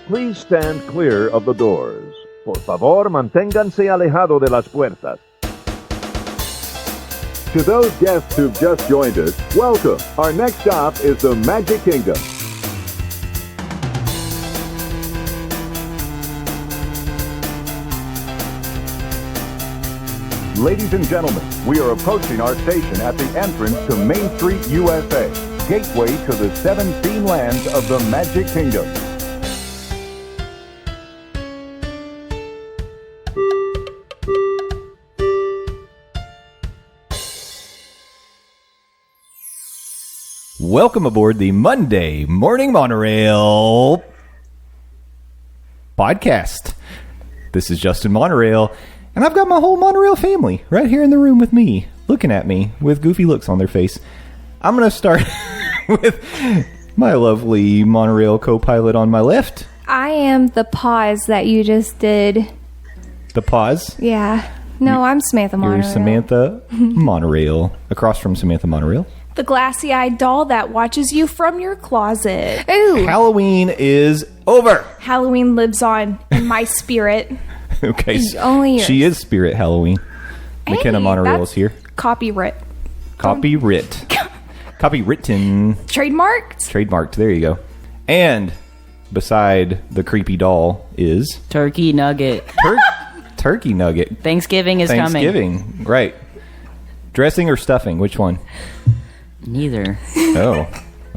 Please stand clear of the doors. Por favor, manténganse alejado de las puertas. To those guests who've just joined us, welcome. Our next stop is the Magic Kingdom. Ladies and gentlemen, we are approaching our station at the entrance to Main Street, USA, gateway to the 7 theme lands of the Magic Kingdom. Welcome aboard the Monday Morning Monorail podcast. This is Justin Monorail, and I've got my whole Monorail family right here in the room with me, looking at me with goofy looks on their face. I'm going to start with my lovely Monorail co-pilot on my left. I am the pause that you just did. The pause? Yeah. No, I'm Samantha Monorail. You're Samantha Monorail, across from Samantha Monorail. The glassy-eyed doll that watches you from your closet. Ooh. Halloween is over. Halloween lives on in my spirit. Okay, Only yours. She is Spirit Halloween. McKenna Monorail is here. Copyright. Copywritten. Trademarked. There you go. And beside the creepy doll is Turkey Nugget. Turkey Nugget. Thanksgiving is coming. Thanksgiving, right? Dressing or stuffing? Which one? Neither. Oh,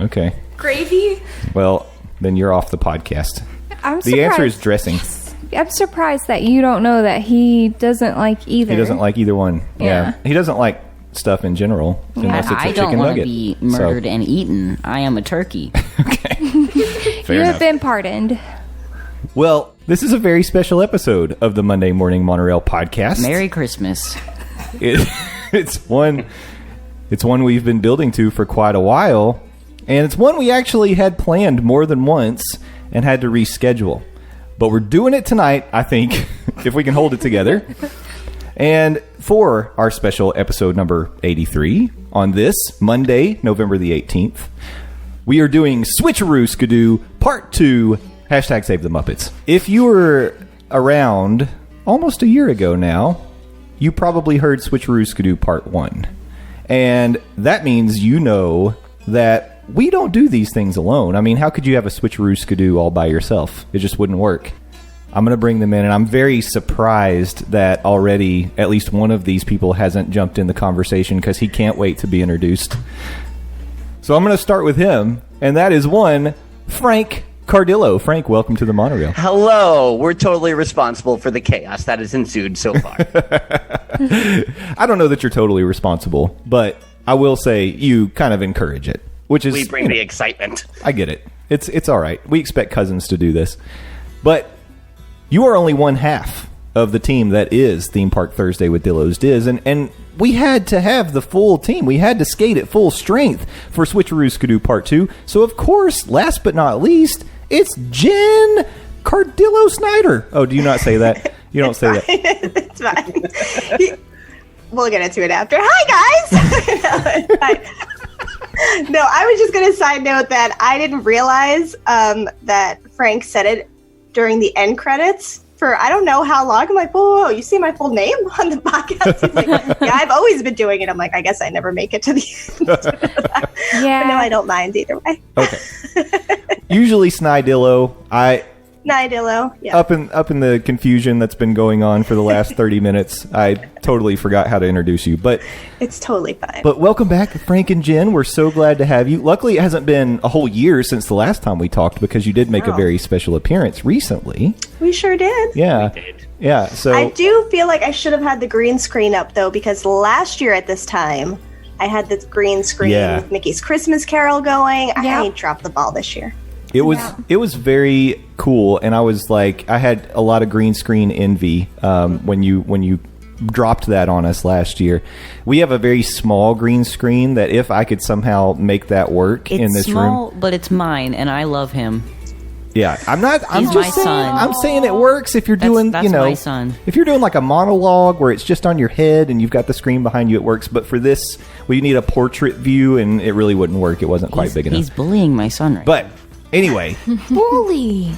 okay. Gravy? Well, then you're off the podcast. I'm The answer is dressing. I'm surprised that you don't know that he doesn't like either. He doesn't like either one. Yeah. He doesn't like stuff in general, unless it's a I chicken don't want to nugget. be murdered and eaten. I am a turkey. Okay. Fair You enough. have been pardoned. Well, this is a very special episode of the Monday Morning Monorail podcast. Merry Christmas. It's one we've been building to for quite a while, and it's one we actually had planned more than once and had to reschedule. But we're doing it tonight, I think, if we can hold it together. And for our special episode number 83, on this Monday, November the 18th, we are doing Switcheroo Skadoo Part 2, hashtag Save the Muppets. If you were around almost a year ago now, you probably heard Switcheroo Skadoo Part 1. And that means you know that we don't do these things alone. I mean, how could you have a Switcheroo Skadoo all by yourself? It just wouldn't work. I'm going to bring them in, and I'm very surprised that already at least one of these people hasn't jumped in the conversation because he can't wait to be introduced. So I'm going to start with him, and that is one, Frank Cardillo. Frank, welcome to the Monorail. Hello. We're totally responsible for the chaos that has ensued so far. I don't know that you're totally responsible, but I will say you kind of encourage it, which is... We bring the excitement. I get it. It's all right. We expect cousins to do this. But you are only one half of the team that is Theme Park Thursday with Dillo's Diz, and we had to have the full team. We had to skate at full strength for Switcheroo Skadoo Part 2. So, of course, last but not least, it's Jen Cardillo Snyder. Oh, do you not say that? You don't say that. It's fine. We'll get into it after. Hi, guys. No, I was just going to side note that I didn't realize that Frank said it during the end credits for I don't know how long. I'm like, whoa, you see my full name on the podcast? He's like, yeah, I've always been doing it. I'm like, I guess I never make it to the end. Yeah. But no, I don't mind either way. Okay. Usually Snidillo. Nidillo. Yeah. Up in the confusion that's been going on for the last 30 minutes, I totally forgot how to introduce you. But It's totally fine. But welcome back, Frank and Jen. We're so glad to have you. Luckily, it hasn't been a whole year since the last time we talked because you did make a very special appearance recently. We sure did. Yeah. We did. Yeah. So I do feel like I should have had the green screen up, though, because last year at this time, I had the green screen with Mickey's Christmas Carol going. Yeah. I dropped the ball this year. it was very cool, and I was like, I had a lot of green screen envy when you dropped that on us last year. We have a very small green screen that if I could somehow make that work in this small, room. but it's mine, and I love him. Yeah, I'm He's just my saying, son. I'm saying it works if you're doing, That's my son. if you're doing like a monologue where it's just on your head and you've got the screen behind you, it works. But for this, we need a portrait view, and it really wouldn't work. It wasn't quite big enough. He's bullying my son right But anyway, Bully.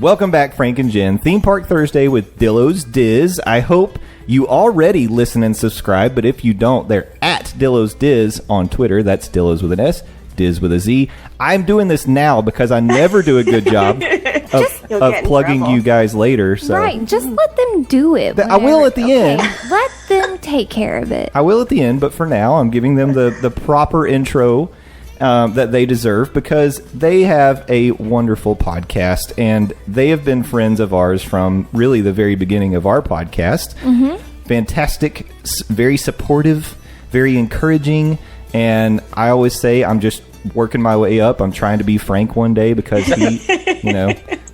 Welcome back, Frank and Jen. Theme Park Thursday with Dillo's Diz. I hope you already listen and subscribe, but if you don't, they're at Dillo's Diz on Twitter. That's Dillo's with an S, Diz with a Z. I'm doing this now because I never do a good job of plugging you guys later. So. Right, just let them do it. I will at the end. Let them take care of it. I will at the end, but for now, I'm giving them the proper intro that they deserve because they have a wonderful podcast, and they have been friends of ours from really the very beginning of our podcast. Mm-hmm. Fantastic, very supportive, very encouraging, and I always say I'm just working my way up. I'm trying to be Frank one day because he,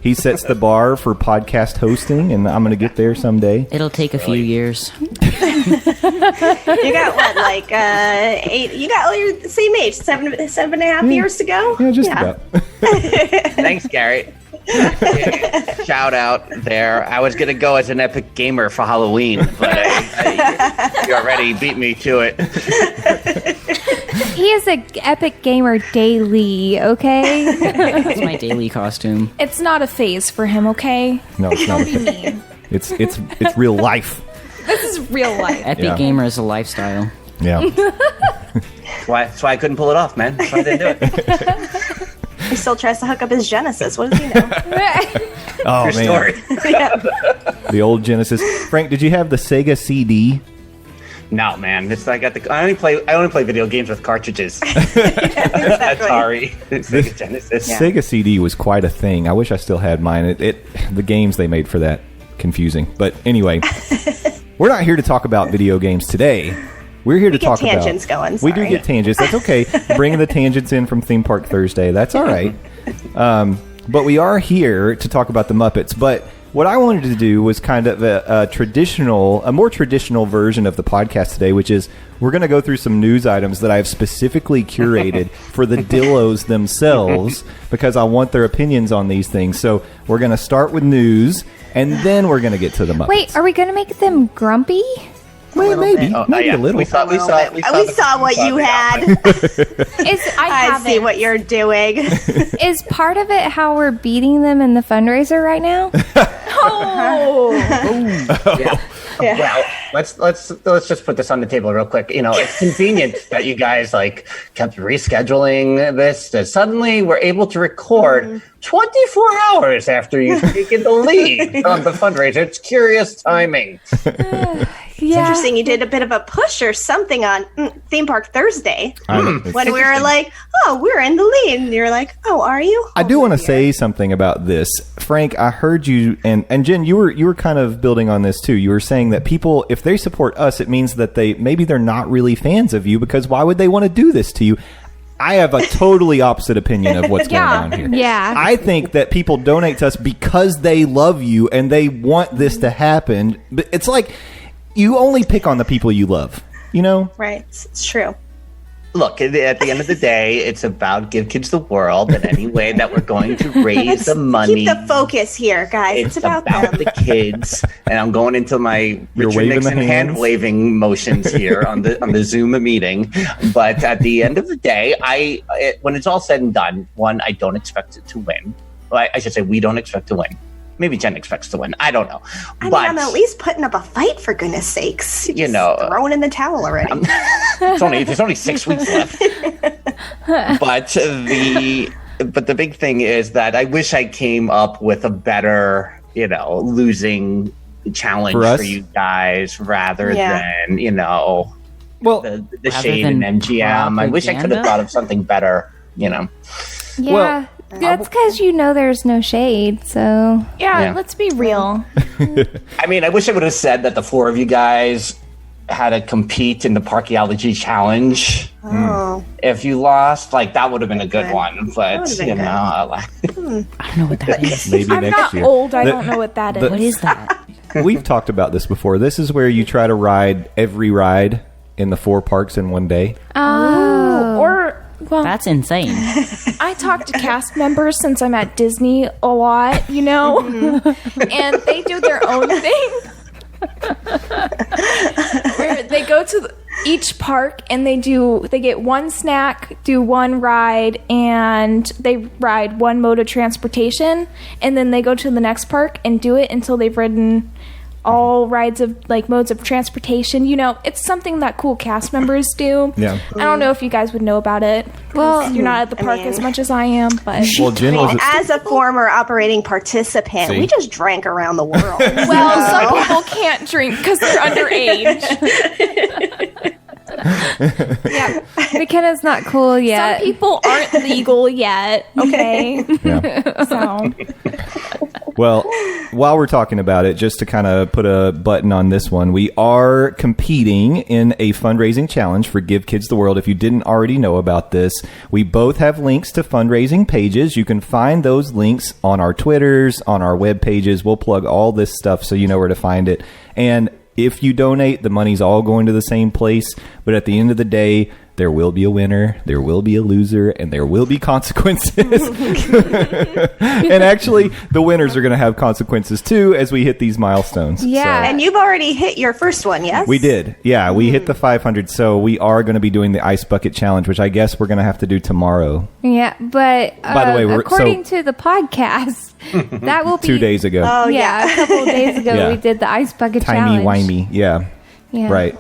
he sets the bar for podcast hosting, and I'm going to get there someday. It'll take a few years. You got what, like 8? You got your same age, 7.5 years to go. Yeah, just about. Thanks, Gary. Shout out there. I was gonna go as an epic gamer for Halloween, but you already beat me to it. He is an epic gamer daily, okay? That's my daily costume. It's not a phase for him, okay? No, it's not. Don't be mean. It's real life. This is real life. Epic gamer is a lifestyle. Yeah. That's why I couldn't pull it off, man. That's why I didn't do it. He still tries to hook up his Genesis. What does he know? Oh, Your man. story. The old Genesis. Frank, did you have the Sega CD? No, man. It's like I only play video games with cartridges. Sorry. Sega Genesis. Sega CD was quite a thing. I wish I still had mine. The games they made for that, confusing. But anyway, we're not here to talk about video games today. We're here to talk about tangents going. We do get tangents. That's okay. Bringing the tangents in from Theme Park Thursday. That's all right. But we are here to talk about the Muppets. But what I wanted to do was kind of a more traditional version of the podcast today, which is we're going to go through some news items that I've specifically curated for the Dillos themselves because I want their opinions on these things. So we're going to start with news, and then we're going to get to the Muppets. Wait, are we going to make them grumpy? Well, maybe. Maybe a little. We saw what you had. I see what you're doing. Is part of it how we're beating them in the fundraiser right now? Well, let's just put this on the table real quick. It's convenient that you guys kept rescheduling this. That suddenly we're able to record 24 hours after you've taken the lead on the fundraiser. It's curious timing. It's interesting. You did a bit of a push or something on Theme Park Thursday when we were like, "Oh, we're in the lead," and you're like, "Oh, are you?" I do want to say something about this, Frank. I heard you and Jen. You were kind of building on this too. You were saying that people, if they support us, it means that they're not really fans of you because why would they want to do this to you? I have a totally opposite opinion of what's going on here. Yeah. I think that people donate to us because they love you and they want this to happen. But it's like you only pick on the people you love, Right. It's true. Look, at the end of the day, it's about give kids the world in any way that we're going to raise the money. Keep the focus here, guys. It's about them. the kids. And I'm going into my Richard Nixon hand waving motions here on the Zoom meeting. But at the end of the day, when it's all said and done, one, I don't expect it to win. Well, I should say we don't expect to win. Maybe Jen expects to win. I don't know. But I'm at least putting up a fight, for goodness sakes. Throwing in the towel already. There's only 6 weeks left. But the big thing is that I wish I came up with a better, losing challenge for you guys rather than, the shade and MGM. I wish I could have thought of something better, Yeah. Well, that's because there's no shade, so... Yeah, let's be real. I mean, I wish I would have said that the 4 of you guys had to compete in the Parkeology Challenge. Oh. If you lost, that would have been a good one. But, I don't know what that is. Maybe I'm next not year. old. I don't know what that is. What is that? We've talked about this before. This is where you try to ride every ride in the 4 parks in one day. Well, that's insane. I talk to cast members since I'm at Disney a lot, and they do their own thing. Where they go to each park, and they get one snack, do one ride, and they ride one mode of transportation, and then they go to the next park and do it until they've ridden all rides of like modes of transportation. You know, it's something that cool cast members do. Yeah. I don't know if you guys would know about it. Well, you're not at the park as much as I am, but Well, Jen was As a former operating participant, See? we just drank around the world. well, some people can't drink because they're underage. Yeah, McKenna's not cool yet. Some people aren't legal yet. Okay. Yeah. So Well, while we're talking about it, just to kind of put a button on this one, we are competing in a fundraising challenge for Give Kids the World. If you didn't already know about this, we both have links to fundraising pages. You can find those links on our Twitters, on our web pages. We'll plug all this stuff so you know where to find it. And if you donate, the money's all going to the same place. But at the end of the day, there will be a winner, there will be a loser, and there will be consequences. And actually, the winners are going to have consequences too as we hit these milestones. Yeah. And you've already hit your first one, yes? We did. Yeah, we hit the 500. So we are going to be doing the Ice Bucket Challenge, which I guess we're going to have to do tomorrow. Yeah, but By the way, according to the podcast, that will be 2 days ago. Oh, yeah, a couple of days ago Yeah. we did the Ice Bucket Timey Challenge. wimey. Yeah. Yeah. Right.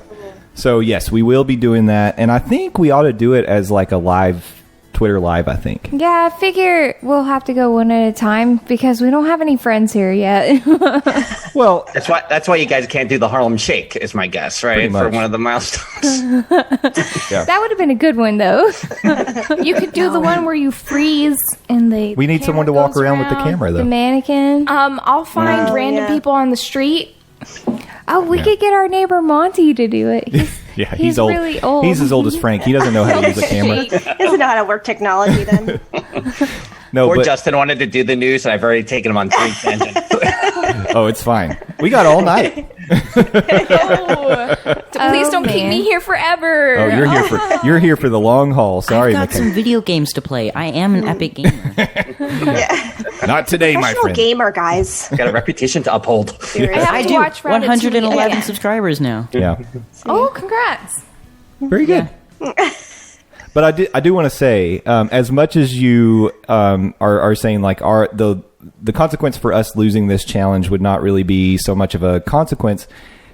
So yes, we will be doing that. And I think we ought to do it as like a live Twitter live, I think. Yeah, I figure we'll have to go one at a time because we don't have any friends here yet. Well, That's why you guys can't do the Harlem Shake, is my guess, right? Pretty For much. one of the milestones. That would have been a good one, though. you could do the one where you freeze and we need someone to walk around with the camera, The though. mannequin. I'll find random people on the street. Oh, we could get our neighbor Monty to do it. Yeah, he's old. really old. He's as old as Frank. He doesn't know how to use a camera. He doesn't know how to work technology then. No, Or but Justin wanted to do the news, and I've already taken him on 3 tangents. oh, it's fine. We got all night. Please don't keep man. me here forever. Oh, you're here for the long haul. Sorry, I've got some McKenna. video games to play. I am an epic gamer. Not today, my Professional friend. gamer, guys. Got a reputation to uphold. I have I to do. watch Ratatouille 111 again. subscribers now. Yeah, Oh, congrats. very good. But I do want to say, as much as you are saying like the consequence for us losing this challenge would not really be so much of a consequence.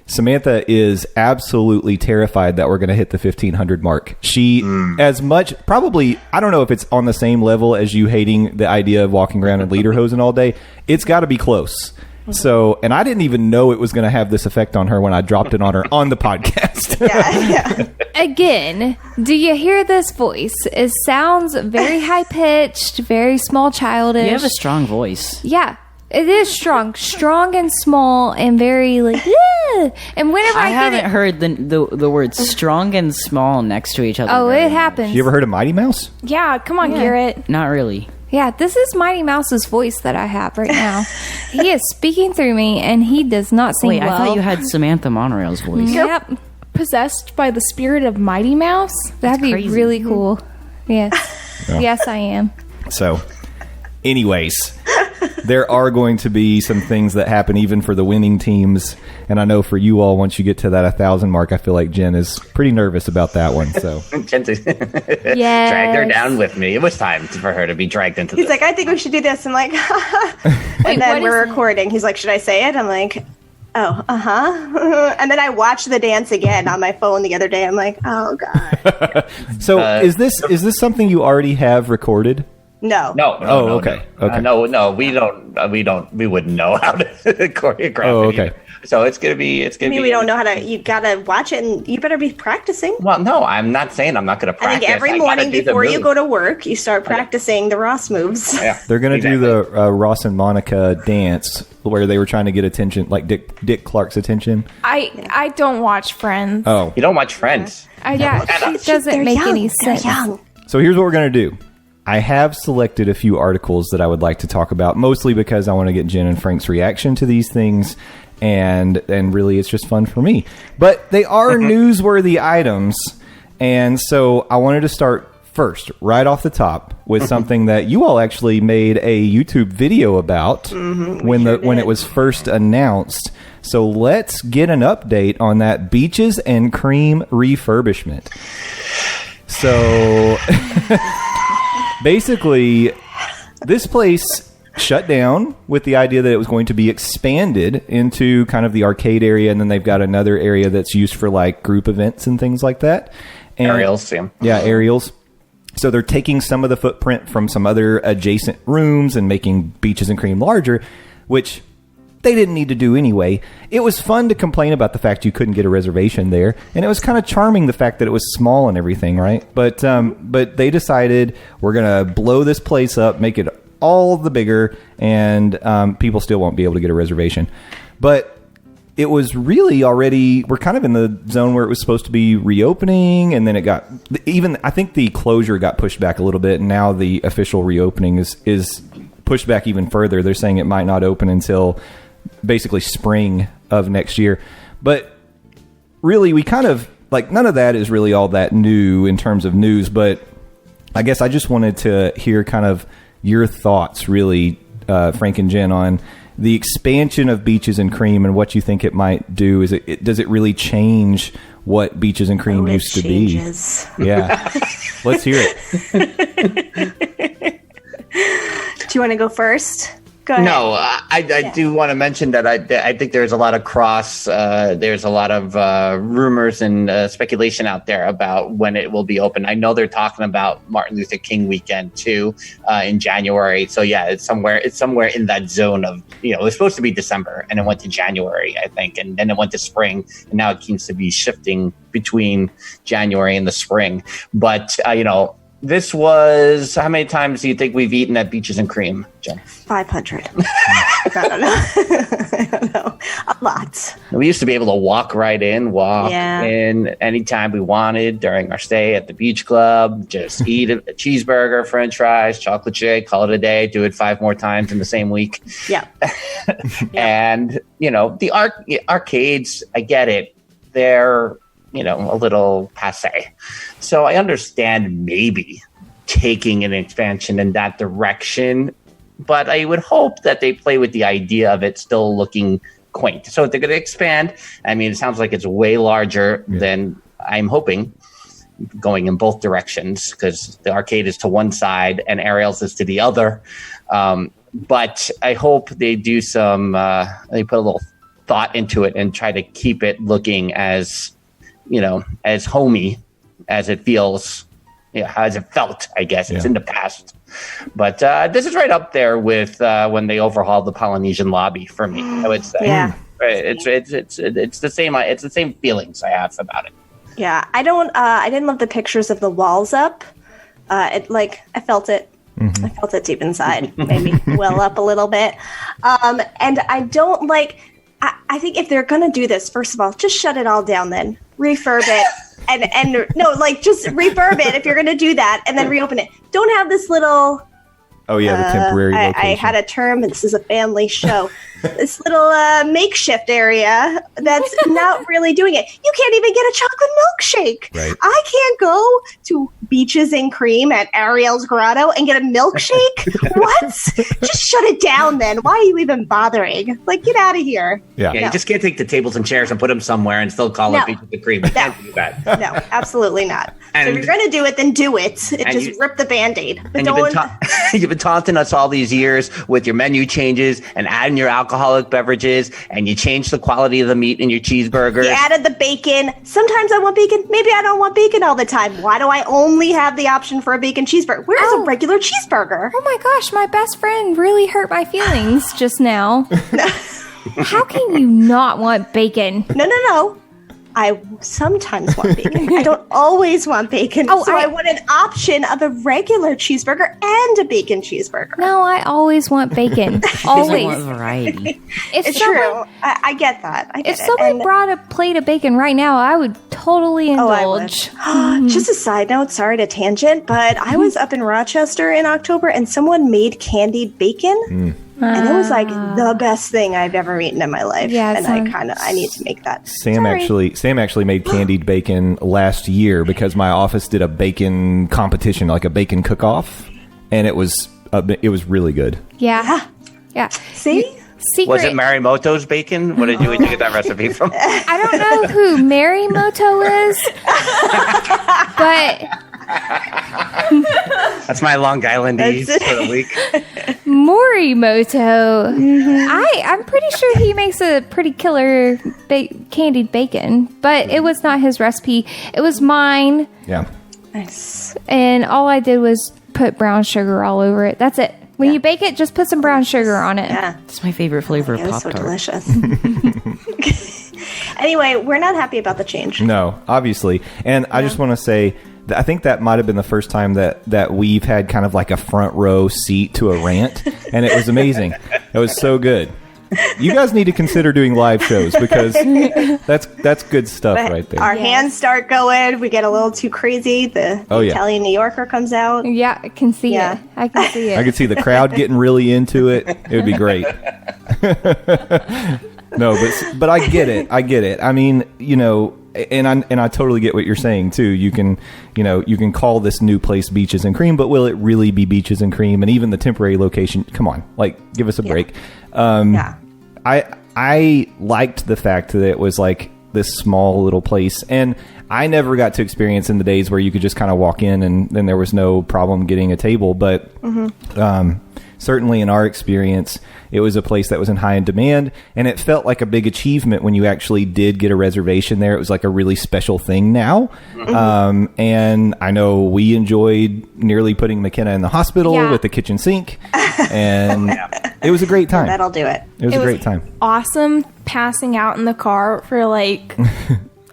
Samantha is absolutely terrified that we're going to hit the 1,500 mark. She, as much, probably, I don't know if it's on the same level as you hating the idea of walking around in lederhosen all day. It's got to be close. So, and I didn't even know it was going to have this effect on her when I dropped it on her on the podcast. Yeah. Again, do you hear this voice? It sounds very high-pitched, very small, childish. You have a strong voice. Yeah, it is strong and small, and very like. "Yeah." And whenever I I get haven't it, heard the words strong and small next to each other. oh, very it much. happens. You ever heard of Mighty Mouse? Yeah, come on, Garrett. Not really. Yeah, this is Mighty Mouse's voice that I have right now. He is speaking through me, and he does not sing Wait, well. I thought you had Samantha Monorail's voice. Yep, Possessed by the spirit of Mighty Mouse. that'd be crazy. really cool. Yes, yes, I am. So, anyways, there are going to be some things that happen even for the winning teams. And I know for you all, once you get to that 1,000 mark, I feel like Jen is pretty nervous about that one. So, Yes. Dragged her down with me. It was time for her to be dragged into He's this. like, I think we should do this. I'm like, and then we're recording. He's like, should I say it? I'm like, oh, uh-huh. And then I watched the dance again on my phone the other day. I'm like, oh, God. so is this something you already have recorded? No. No. Oh, no, okay, No. okay. No, we don't. We wouldn't know how to choreograph. Oh, it okay. either. So it's gonna be. I mean, we don't know how to. You gotta watch it, and you better be practicing. Well, no, I'm not saying I'm not gonna I practice. think every gotta morning do the before you move. go to work, you start practicing the Ross moves. Yeah, They're going to do exactly. the Ross and Monica dance where they were trying to get attention, like Dick Clark's attention. I don't watch Friends. Oh, You don't watch Friends. It doesn't make any sense. They're young. so here's what we're going to do. I have selected a few articles that I would like to talk about, mostly because I want to get Jen and Frank's reaction to these things, and really it's just fun for me. But they are newsworthy items, and so I wanted to start first, right off the top, with something that you all actually made a YouTube video about when it was first announced. So let's get an update on that Beaches and Cream refurbishment. So basically, this place shut down with the idea that it was going to be expanded into kind of the arcade area, and then they've got another area that's used for like group events and things like that. And, Aerials, yeah. Yeah, aerials. So they're taking some of the footprint from some other adjacent rooms and making Beaches and Cream larger, which they didn't need to do anyway. It was fun to complain about the fact you couldn't get a reservation there, and it was kind of charming the fact that it was small and everything, right? But they decided we're going to blow this place up, make it all the bigger, and people still won't be able to get a reservation. But it was really already, we're kind of in the zone where it was supposed to be reopening, and then it got, even, I think the closure got pushed back a little bit, and now the official reopening is pushed back even further. They're saying it might not open until basically spring of next year. But really, we kind of, like, none of that is really all that new in terms of news, but I guess I just wanted to hear kind of your thoughts, really, Frank and Jen, on the expansion of Beaches and Cream and what you think it might do. Does it really change what Beaches and Cream used to be? Yeah. Let's hear it. Do you want to go first? Go ahead. No, I do want to mention that I think there's a lot of there's a lot of rumors and speculation out there about when it will be open. I know they're talking about Martin Luther King weekend too in January. So yeah, it's somewhere in that zone of, it was supposed to be December and it went to January, I think, and then it went to spring, and now it seems to be shifting between January and the spring. But this was, how many times do you think we've eaten at Beaches and Cream, Jen? 500. I don't know. I don't know. A lot. We used to be able to walk in anytime we wanted during our stay at the beach club, just eat a cheeseburger, french fries, chocolate shake, call it a day, do it 5 more times in the same week. Yeah. And, the arcades, I get it. They're, a little passe. So I understand maybe taking an expansion in that direction, but I would hope that they play with the idea of it still looking quaint. So if they're going to expand, it sounds like it's way larger than I'm hoping, going in both directions, because the arcade is to one side and Aerials is to the other. But I hope they do they put a little thought into it and try to keep it looking as homey as it feels, as it felt, I guess. It's in the past. But this is right up there with when they overhauled the Polynesian lobby for me, I would say. Yeah. It's the same feelings I have about it. Yeah, I didn't love the pictures of the walls up. I felt it. Mm-hmm. I felt it deep inside, made me well up a little bit. And I don't I think if they're going to do this, first of all, just shut it all down then. Refurb it. Just refurb it if you're going to do that, and then reopen it. Don't have this little... Oh, yeah, the temporary location. I had a term, and this is a family show. This little makeshift area that's not really doing it. You can't even get a chocolate milkshake. Right. I can't go to Beaches and Cream at Ariel's Grotto and get a milkshake. What? Just shut it down then. Why are you even bothering? Get out of here. Yeah. You just can't take the tables and chairs and put them somewhere and still call it Beaches and Cream. You can't do that. No, absolutely not. So if you're going to do it, then do it. Just rip the Band-Aid. But you've been taunting us all these years with your menu changes and adding your alcoholic beverages, and you changed the quality of the meat in your cheeseburgers. You added the bacon. Sometimes I want bacon. Maybe I don't want bacon all the time. Why do I only have the option for a bacon cheeseburger? Where's a regular cheeseburger? Oh my gosh, my best friend really hurt my feelings just now. How can you not want bacon? No. I sometimes want bacon. I don't always want bacon. I want an option of a regular cheeseburger and a bacon cheeseburger. No, I always want bacon. Always. Want variety. It's true. I get that. If somebody brought a plate of bacon right now, I would totally indulge. Just a side note, sorry to tangent, but I was up in Rochester in October and someone made candied bacon. And it was the best thing I've ever eaten in my life. Yeah, and I need to make that. Sam actually made candied bacon last year because my office did a bacon competition, like a bacon cook-off, and it was really good. Yeah. See? secret. Was it Marimoto's bacon? Where'd you get that recipe from? I don't know who Marimoto is, but That's my Long Islandese for the week. Morimoto. I'm pretty sure he makes a pretty killer candied bacon, but it was not his recipe. It was mine. Yeah. Nice. And all I did was put brown sugar all over it. That's it. When you bake it, just put some brown sugar on it. Yeah. It's my favorite flavor of It was so Pop-Tart. delicious. Anyway, we're not happy about the change. No, obviously. And I just want to say, I think that might have been the first time that we've had kind of like a front row seat to a rant. And it was amazing. It was so good. You guys need to consider doing live shows because that's good stuff But right there. our hands start going. We get a little too crazy. The Italian New Yorker comes out. Yeah, I can see it. I can see it. I could see the crowd getting really into it. It would be great. No, but I get it. I mean, and I totally get what you're saying too. You can call this new place Beaches and Cream, but will it really be Beaches and Cream? And even the temporary location, come on, like give us a break. I liked the fact that it was like this small little place, and I never got to experience in the days where you could just kind of walk in and then there was no problem getting a table. But certainly in our experience, it was a place that was in high demand, and it felt like a big achievement when you actually did get a reservation there. It was like a really special thing now. And I know we enjoyed nearly putting McKenna in the hospital with the kitchen sink, and it was a great time. That'll do it. It was a great time. Awesome passing out in the car for like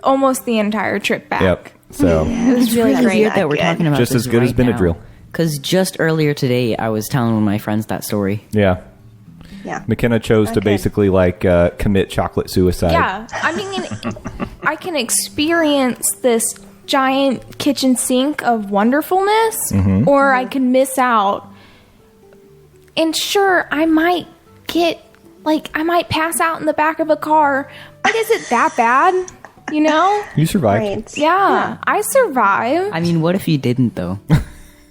almost the entire trip back. Yep. So It was really great. Weird that we're talking about just this as good as right Benadryl. Because just earlier today, I was telling one of my friends that story. Yeah. Yeah. McKenna chose to basically commit chocolate suicide. Yeah, I mean, I can experience this giant kitchen sink of wonderfulness, or I can miss out. And sure, I might pass out in the back of a car, but is it that bad? You survived. Right. Yeah, I survived. I mean, what if you didn't, though?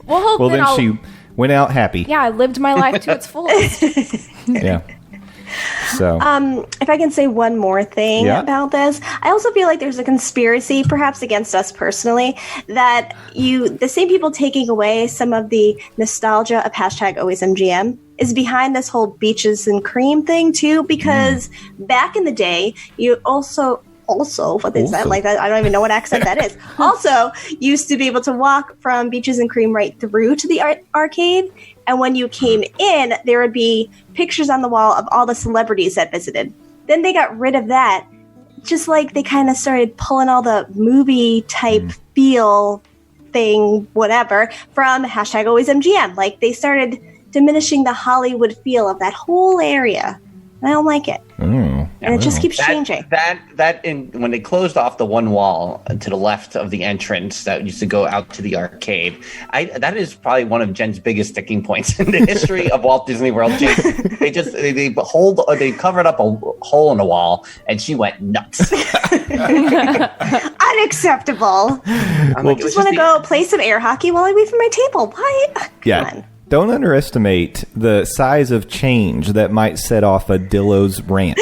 Well, then she went out happy. Yeah, I lived my life to its fullest. Yeah. So. If I can say one more thing about this, I also feel like there's a conspiracy, perhaps against us personally, that the same people taking away some of the nostalgia of #AlwaysMGM is behind this whole Beaches and Cream thing too, because back in the day, you also, what is that? Like, I don't even know what accent that is. Also, used to be able to walk from Beaches and Cream right through to the arcade. And when you came in, there would be pictures on the wall of all the celebrities that visited. Then they got rid of that. Just like they kind of started pulling all the movie type feel thing, whatever, from #AlwaysMGM. Like, they started diminishing the Hollywood feel of that whole area. And I don't like it. And it just keeps changing. When they closed off the one wall to the left of the entrance that used to go out to the arcade, that is probably one of Jen's biggest sticking points in the history of Walt Disney World. They covered up a hole in the wall, and she went nuts. Unacceptable. I just want to go play some air hockey while I wait for my table. Why? Come on. Don't underestimate the size of change that might set off a Dillo's rant.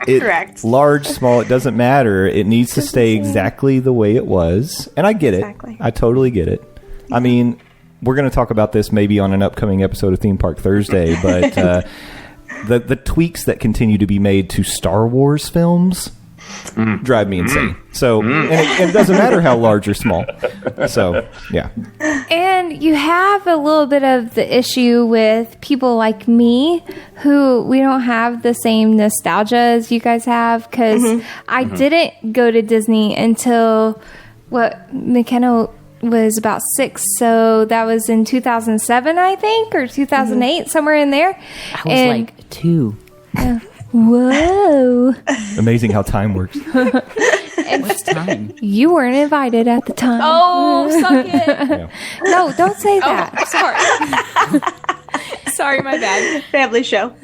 Correct. Large, small, it doesn't matter. It needs to stay exactly the way it was. And I get it. I totally get it. I mean, we're going to talk about this maybe on an upcoming episode of Theme Park Thursday, but the tweaks that continue to be made to Star Wars films drive me insane. So, and it doesn't matter how large or small. So, yeah. And you have a little bit of the issue with people like me who we don't have the same nostalgia as you guys have, because I didn't go to Disney until McKenna was about 6, so that was in 2007, I think, or 2008, somewhere in there. I was like 2. Whoa. Amazing how time works. What's time? You weren't invited at the time. Oh, suck it. Yeah. No, don't say that. Sorry. Sorry, my bad. Family show.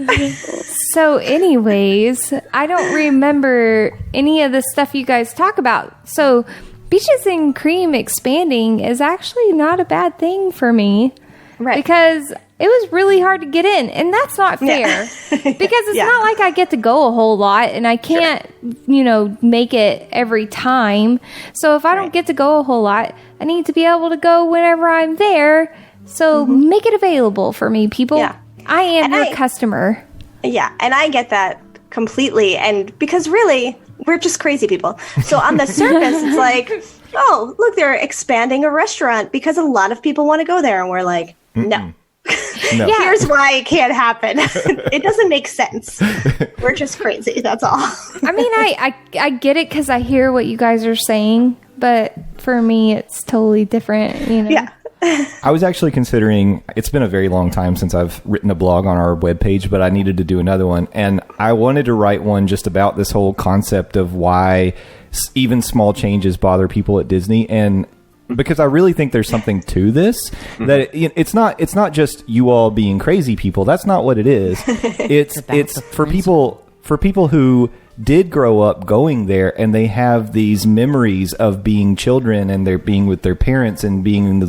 So anyways, I don't remember any of the stuff you guys talk about. So Beaches and Cream expanding is actually not a bad thing for me. Right. Because it was really hard to get in, and that's not fair because it's not like I get to go a whole lot, and I can't, make it every time. So if I don't get to go a whole lot, I need to be able to go whenever I'm there. So make it available for me, people. Yeah. I am your customer. Yeah, and I get that completely. And because really, we're just crazy people. So on the surface, it's like, oh, look, they're expanding a restaurant because a lot of people want to go there. And we're like, no. No. Yeah. Here's why it can't happen. It doesn't make sense. We're just crazy. That's all. I mean, I get it because I hear what you guys are saying, but for me, it's totally different, Yeah. I was actually considering, it's been a very long time since I've written a blog on our webpage, but I needed to do another one. And I wanted to write one just about this whole concept of why even small changes bother people at Disney. And because I really think there's something to this, that it's not just you all being crazy people. That's not what it is. It's for people who did grow up going there, and they have these memories of being children, and they're being with their parents and being in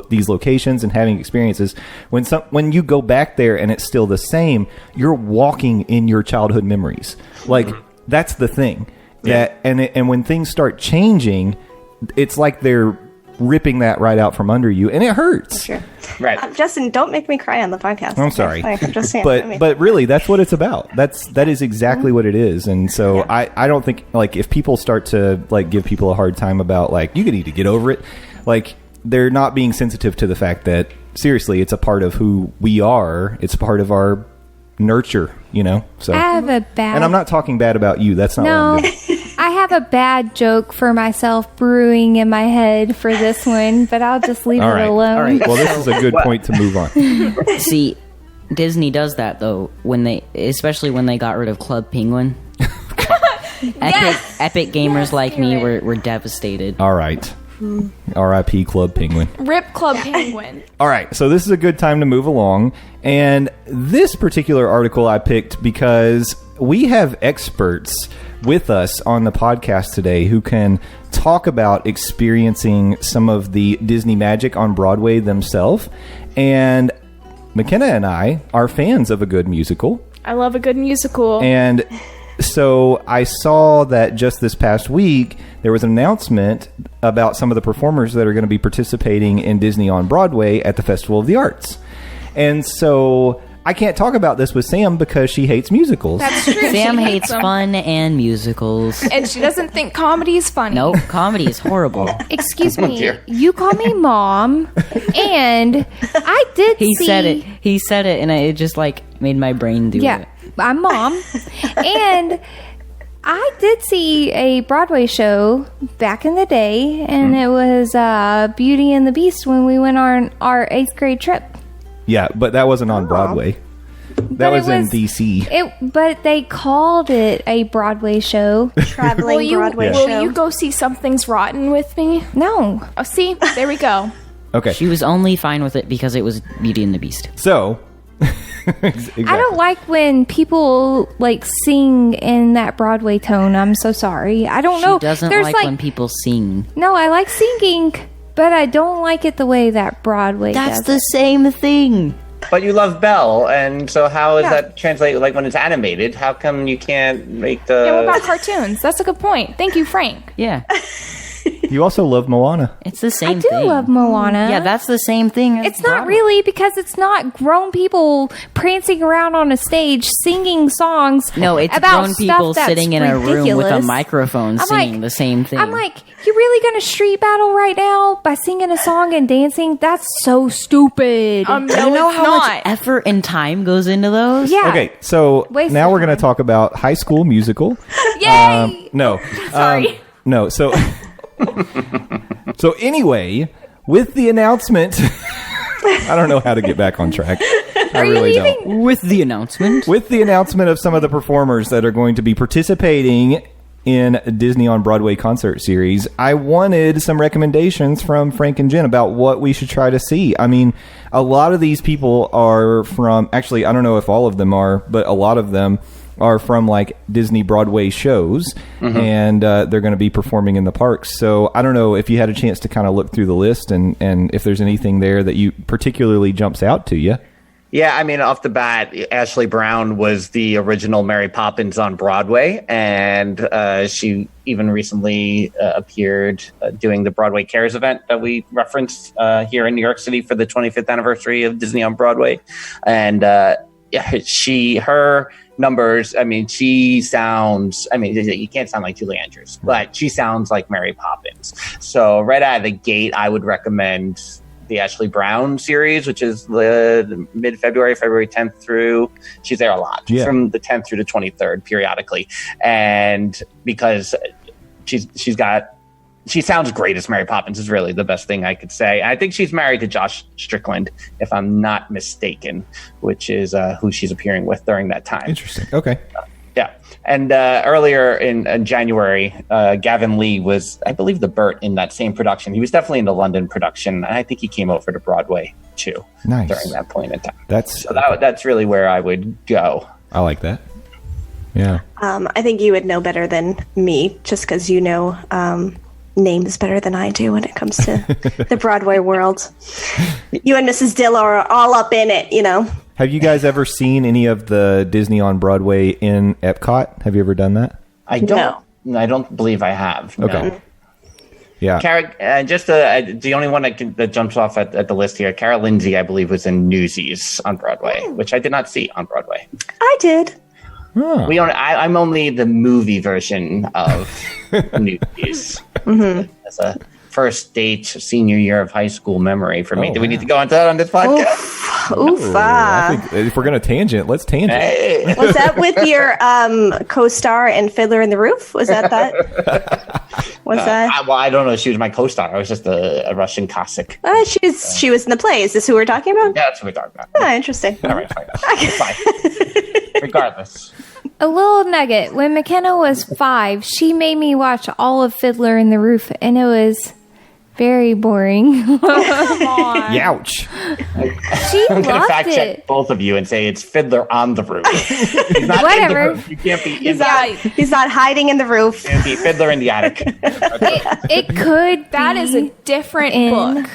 these locations and having experiences. When you go back there and it's still the same, you're walking in your childhood memories. Like that's the thing. And when things start changing, it's like they're ripping that right out from under you, and it hurts. Sure. Right. Justin, don't make me cry on the podcast. I'm sorry. Like, I'm just saying. But really, that's what it's about. That is exactly what it is. And so I don't think, like, if people start to like give people a hard time about like you need to get over it, like they're not being sensitive to the fact that seriously, it's a part of who we are. It's part of our nurture, So I have a bad. and I'm not talking bad about you. That's not what I'm doing. I have a bad joke for myself brewing in my head for this one, but I'll just leave All it right. alone. All right. Well, this is a good point to move on. See, Disney does that though especially when they got rid of Club Penguin. Epic gamers like me were devastated. All right. R.I.P. Club Penguin. Rip Club Penguin. All right, so this is a good time to move along. And this particular article I picked because we have experts with us on the podcast today who can talk about experiencing some of the Disney magic on Broadway themselves. And McKenna and I are fans of a good musical. I love a good musical. And so I saw that just this past week, there was an announcement about some of the performers that are going to be participating in Disney on Broadway at the Festival of the Arts. And so I can't talk about this with Sam because she hates musicals. That's true. Sam She hates them. fun and musicals. And she doesn't think comedy is funny. Nope, comedy is horrible. Excuse me. dear. You call me mom, and I did He see. said it. He said it, and it just like made my brain do Yeah, it. I'm mom, and I did see a Broadway show back in the day, and it was Beauty and the Beast when we went on our 8th grade trip. Yeah, but that wasn't on Broadway. That But it was in was- D.C. But they called it a Broadway show. Traveling Broadway will show. you go see Something's Rotten with me? No, Oh, see? There we go. Okay, She was only fine with it because it was Beauty and the Beast. so... Exactly. I don't like when people like sing in that Broadway tone. I'm so sorry. I don't know. She doesn't There's like when people sing. No, I like singing, but I don't like it the way that Broadway That's does the it. same thing. But you love Belle, and so how does that translate? Like when it's animated, how come you can't make the? Yeah, what about cartoons? That's a good point. Thank you, Frank. Yeah, You also love Moana. it's the same I do thing. love Moana. Yeah, that's the same thing. as It's not Broadway. really because it's not grown people prancing around on a stage singing songs. No, it's about grown stuff people that's sitting in a room with a ridiculous. microphone I'm singing like- the same thing. I'm like, you really gonna street battle right now by singing a song and dancing? That's so stupid. No, you know it's how not. much effort and time goes into those? yeah. Okay, so Waste now of we're going to time. talk about High School Musical. Yay! No. Sorry. No, so... So anyway, with the announcement... I don't know how to get back on track. I really don't. With the announcement. With the announcement of some of the performers that are going to be participating in Disney on Broadway concert series, I wanted some recommendations from Frank and Jen about what we should try to see. I mean, a lot of these people are from, actually, I don't know if all of them are, but a lot of them are from like Disney Broadway shows, and they're going to be performing in the parks. So I don't know if you had a chance to kind of look through the list and if there's anything there that you particularly jumps out to you. Yeah, I mean, off the bat, Ashley Brown was the original Mary Poppins on Broadway, and she even recently appeared doing the Broadway Cares event that we referenced here in New York City for the 25th anniversary of Disney on Broadway. And her numbers, I mean, she sounds, I mean, you can't sound like Julie Andrews, but she sounds like Mary Poppins. So right out of the gate, I would recommend the Ashley Brown series, which is the mid-February, February 10th through, she's there a lot, from the 10th through the 23rd periodically. And because she sounds great as Mary Poppins is really the best thing I could say. I think she's married to Josh Strickland, if I'm not mistaken, which is who she's appearing with during that time. Interesting. Okay. Yeah. And earlier in January, Gavin Lee was, I believe, the Bert in that same production. He was definitely in the London production. And I think he came over to Broadway, too, during that point in time. That's really where I would go. I like that. Yeah. I think you would know better than me, just because you know names better than I do when it comes to the Broadway world. You and Mrs. Dill are all up in it, you know. Have you guys ever seen any of the Disney on Broadway in Epcot? Have you ever done that? I don't believe I have. No. Okay. Yeah. Cara, just the only one that jumps off at the list here, Cara Lindsay, I believe, was in Newsies on Broadway, which I did not see on Broadway. I did. Oh. I'm only the movie version of Newsies. As a first date senior year of high school memory for me. Do we need to go into that on this podcast? I think if we're going to tangent, let's tangent. Hey. Was that with your co-star in Fiddler in the Roof? Was that? Was that? Well, I don't know. She was my co-star. I was just a Russian Cossack. She was in the play. Is this who we're talking about? Yeah, that's what we're talking about. Oh, interesting. All right, fine. Regardless. A little nugget. When McKenna was 5, she made me watch all of Fiddler in the Roof, and it was very boring. Come on. Youch. She I'm going to loved fact check it. both of you and say it's Fiddler on the Roof. He's not in the Whatever. roof. You can't be in He's not hiding in the roof. It would be Fiddler in the attic. It could That be is a different book.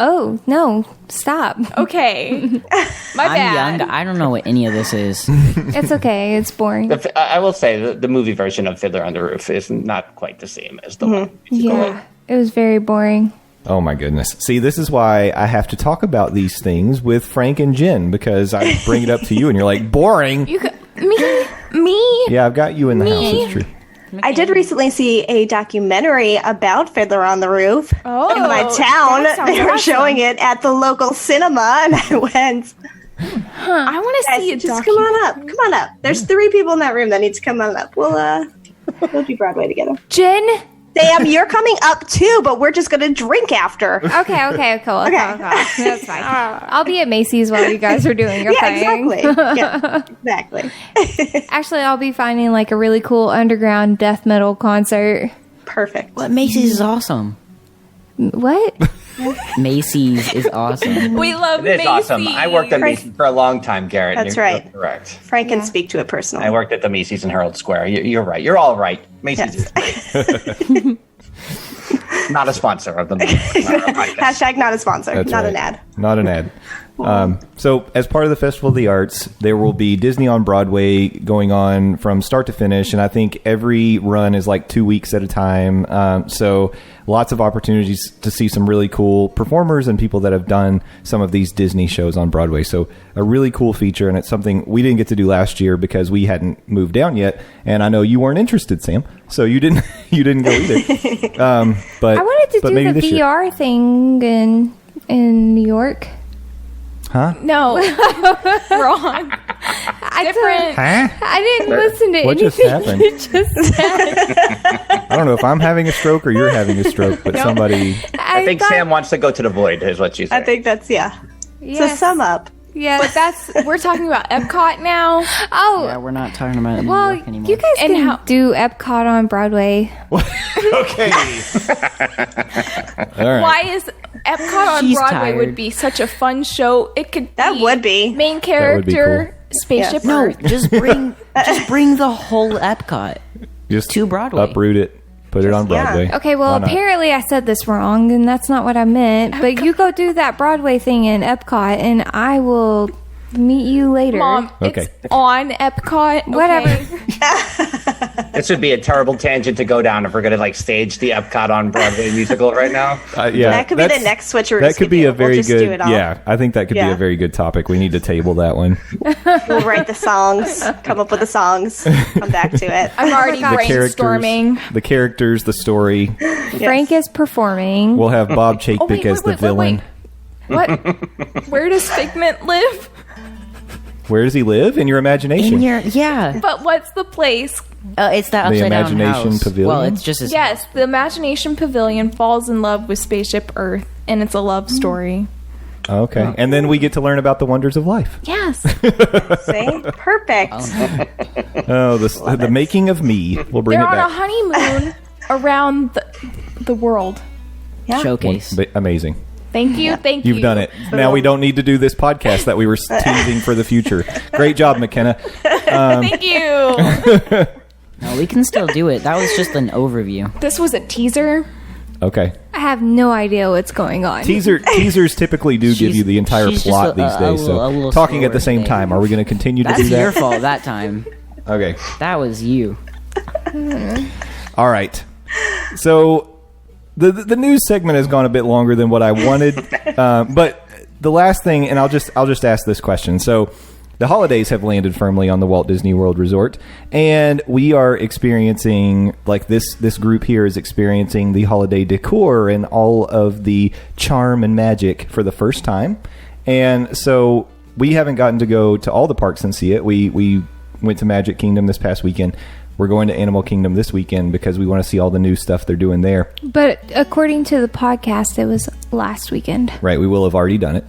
Oh, no. Stop. Okay. My I'm bad. young. I don't know what any of this is. It's okay. It's boring. I will say the movie version of Fiddler on the Roof is not quite the same as the one. Yeah. It was very boring. Oh my goodness. See, this is why I have to talk about these things with Frank and Jen, because I bring it up to you and you're like, boring. Me? Yeah, I've got you in the house. It's true. I did recently see a documentary about Fiddler on the Roof in my town. that sounds They were awesome. showing it at the local cinema, and I went. I want to see it. Just come on up. Come on up. There's 3 people in that room that need to come on up. We'll do Broadway together. Jen? Sam, you're coming up too, but we're just gonna drink after. Okay, cool. Okay. That's fine. I'll be at Macy's while you guys are doing your thing. Exactly. Yeah, exactly. Actually, I'll be finding like a really cool underground death metal concert. Perfect. What Macy's is awesome. What? Macy's is awesome. We love It is Macy's. awesome. I worked at Macy's for a long time, Garrett. That's You're right. correct. Frank can speak to it personally. I worked at the Macy's in Herald Square. You're right. You're all right. Macy's is great. Not a sponsor of the Hashtag not a sponsor. That's not right. an ad. Not an ad. So, as part of the Festival of the Arts, there will be Disney on Broadway going on from start to finish, and I think every run is like 2 weeks at a time. So, lots of opportunities to see some really cool performers and people that have done some of these Disney shows on Broadway. So, a really cool feature, and it's something we didn't get to do last year because we hadn't moved down yet. And I know you weren't interested, Sam, so you didn't go either. But I wanted to but do maybe the this year. VR thing in New York. Huh? No. Wrong. Different. Huh? I didn't listen to What just anything happened? you just said. I don't know if I'm having a stroke or you're having a stroke, but somebody. I think thought- Sam wants to go to the void, is what you said. I think that's So Yes. sum up. Yes. But we're talking about Epcot now. Oh, Yeah, we're not talking about New well, York anymore. you guys And can how- do Epcot on Broadway. Okay. All right. Why is Epcot on She's Broadway tired. would be such a fun show? It could That would be. main would be character spaceship Yes. No, Earth. just bring the whole Epcot Just to Broadway. Uproot it. Put it on Broadway. Okay, well, Why not? apparently I said this wrong, and that's not what I meant. But you go do that Broadway thing in Epcot, and I will meet you later. Mom, Okay. it's on Epcot. Okay. Whatever. This would be a terrible tangent to go down if we're going to like stage the Epcot on Broadway musical right now. Yeah, That could be the next Switcheroo. That could be a very We'll just good. do it all. Yeah, I think that could be Yeah. a very good topic. We need to table that one. We'll write the songs, come up with the songs, come back to it. I'm already brainstorming. the characters, the story. Frank is performing. We'll have Bob Chapek Oh, wait, as the villain. What? Where does Figment live? Where does he live? In your imagination. Yeah. But what's the place? It's that The upside down Imagination house. Pavilion? Well, it's just his Yes, the Imagination Pavilion falls in love with Spaceship Earth, and it's a love story. Okay, and then we get to learn about the wonders of life. Yes. See? Perfect. Oh, the making of me. We'll bring They're it on a back. honeymoon around the world. Yeah. showcase. Amazing. Thank you. Thank you. You've done it. Now we don't need to do this podcast that we were teasing for the future. Great job, McKenna. Thank you. No, we can still do it. That was just an overview. This was a teaser. Okay. I have no idea what's going on. Teasers typically do give you the entire she's plot just these days. a little Talking at the slower same today. time. Are we going to continue to That's do your that? fault that time. Okay. That was you. All right. So the news segment has gone a bit longer than what I wanted, but the last thing, and I'll just ask this question. So the holidays have landed firmly on the Walt Disney World Resort, and we are experiencing, like this group here is experiencing the holiday decor and all of the charm and magic for the first time. And so we haven't gotten to go to all the parks and see it. We went to Magic Kingdom this past weekend. We're going to Animal Kingdom this weekend because we want to see all the new stuff they're doing there. But according to the podcast, it was last weekend. Right, we will have already done it.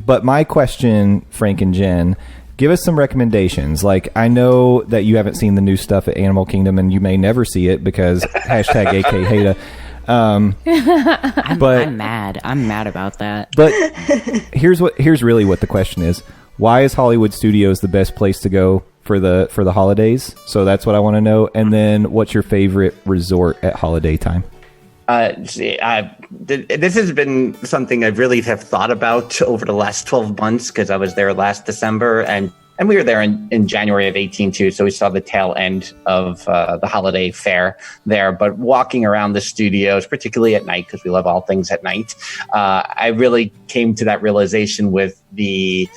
But my question, Frank and Jen, give us some recommendations. Like, I know that you haven't seen the new stuff at Animal Kingdom, and you may never see it because hashtag AK Hata. I'm mad. I'm mad about that. But here's really what the question is. Why is Hollywood Studios the best place to go for the holidays? So that's what I want to know. And then what's your favorite resort at holiday time? This has been something I really have thought about over the last 12 months because I was there last December and we were there in January of 18 too. So we saw the tail end of the holiday fair there. But walking around the studios, particularly at night, because we love all things at night, I really came to that realization with the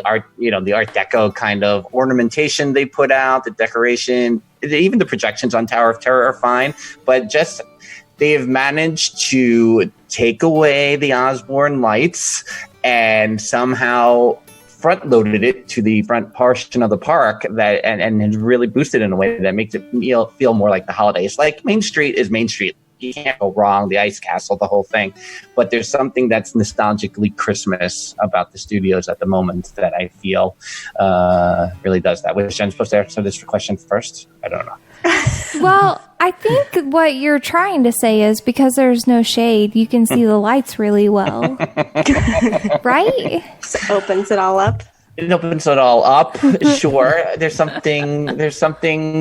art, the Art Deco kind of ornamentation they put out, the decoration, even the projections on Tower of Terror are fine, but just they've managed to take away the Osborne lights and somehow front-loaded it to the front portion of the park that and has really boosted in a way that makes it feel more like the holidays. Like Main Street is Main Street. You can't go wrong. The Ice Castle, the whole thing. But there's something that's nostalgically Christmas about the studios at the moment that I feel really does that. Was Jen supposed to answer this question first? I don't know. Well, I think what you're trying to say is because there's no shade, you can see the lights really well. Right? Just opens it all up. It opens it all up. Sure, there's something